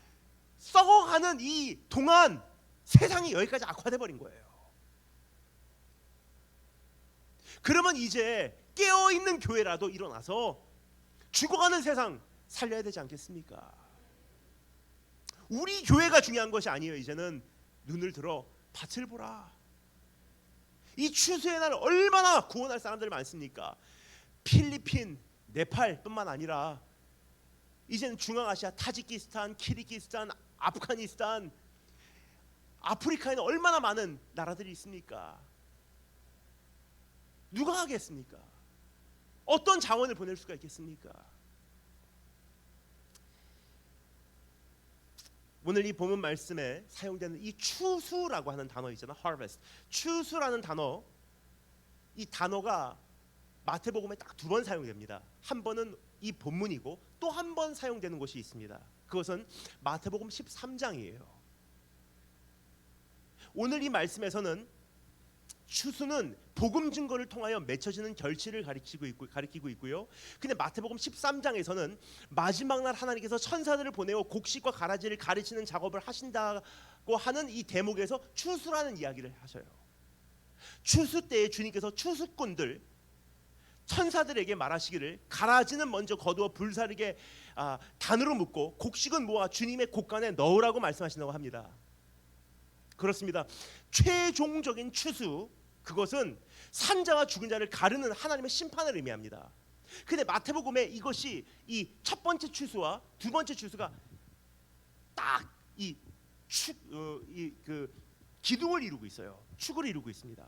썩어가는 이 동안 세상이 여기까지 악화돼 버린 거예요. 그러면 이제 깨어있는 교회라도 일어나서 죽어가는 세상 살려야 되지 않겠습니까? 우리 교회가 중요한 것이 아니에요. 이제는 눈을 들어 밭을 보라. 이 추수의 날 얼마나 구원할 사람들이 많습니까? 필리핀, 네팔뿐만 아니라 이제는 중앙아시아, 타지키스탄, 키르기스탄, 아프가니스탄, 아프리카에는 얼마나 많은 나라들이 있습니까? 누가 하겠습니까? 어떤 자원을 보낼 수가 있겠습니까? 오늘 이 본문 말씀에 사용되는 이 추수라고 하는 단어 있잖아, harvest. 추수라는 단어, 이 단어가 마태복음에 딱 2번 사용됩니다. 한 번은 이 본문이고 또 한 번 사용되는 곳이 있습니다. 그것은 마태복음 13장이에요. 오늘 이 말씀에서는 추수는 복음 증거를 통하여 맺혀지는 결실을 가리키고 있고요. 근데 마태복음 13장에서는 마지막 날 하나님께서 천사들을 보내어 곡식과 가라지를 가르치는 작업을 하신다고 하는 이 대목에서 추수라는 이야기를 하셔요. 추수 때에 주님께서 추수꾼들 천사들에게 말하시기를, 가라지는 먼저 거두어 불사르게 단으로 묶고 곡식은 모아 주님의 곡간에 넣으라고 말씀하신다고 합니다. 그렇습니다. 최종적인 추수, 그것은 산자와 죽은 자를 가르는 하나님의 심판을 의미합니다. 근데 마태복음에 이것이 이 첫 번째 추수와 두 번째 추수가 딱 이 기둥을 이루고 있어요. 축을 이루고 있습니다.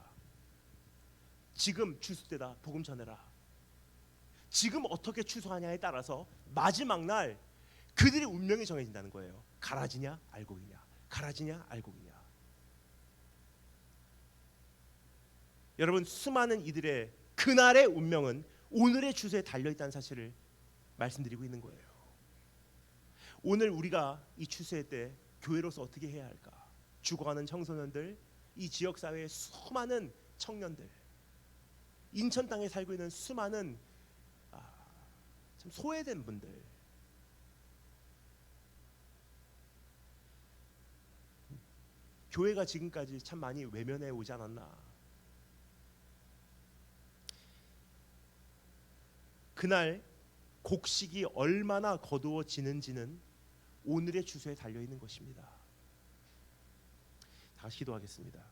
지금 추수 때다, 복음 전해라. 지금 어떻게 추수하냐에 따라서 마지막 날 그들의 운명이 정해진다는 거예요. 가라지냐 알곡이냐, 가라지냐 알곡이냐. 여러분, 수많은 이들의 그날의 운명은 오늘의 추수에 달려있다는 사실을 말씀드리고 있는 거예요. 오늘 우리가 이 추수의 때 교회로서 어떻게 해야 할까? 죽어가는 청소년들, 이 지역 사회의 수많은 청년들, 인천 땅에 살고 있는 수많은 참 소외된 분들, 교회가 지금까지 참 많이 외면해 오지 않았나. 그날 곡식이 얼마나 거두어지는지는 오늘의 주소에 달려 있는 것입니다. 다시 기도하겠습니다.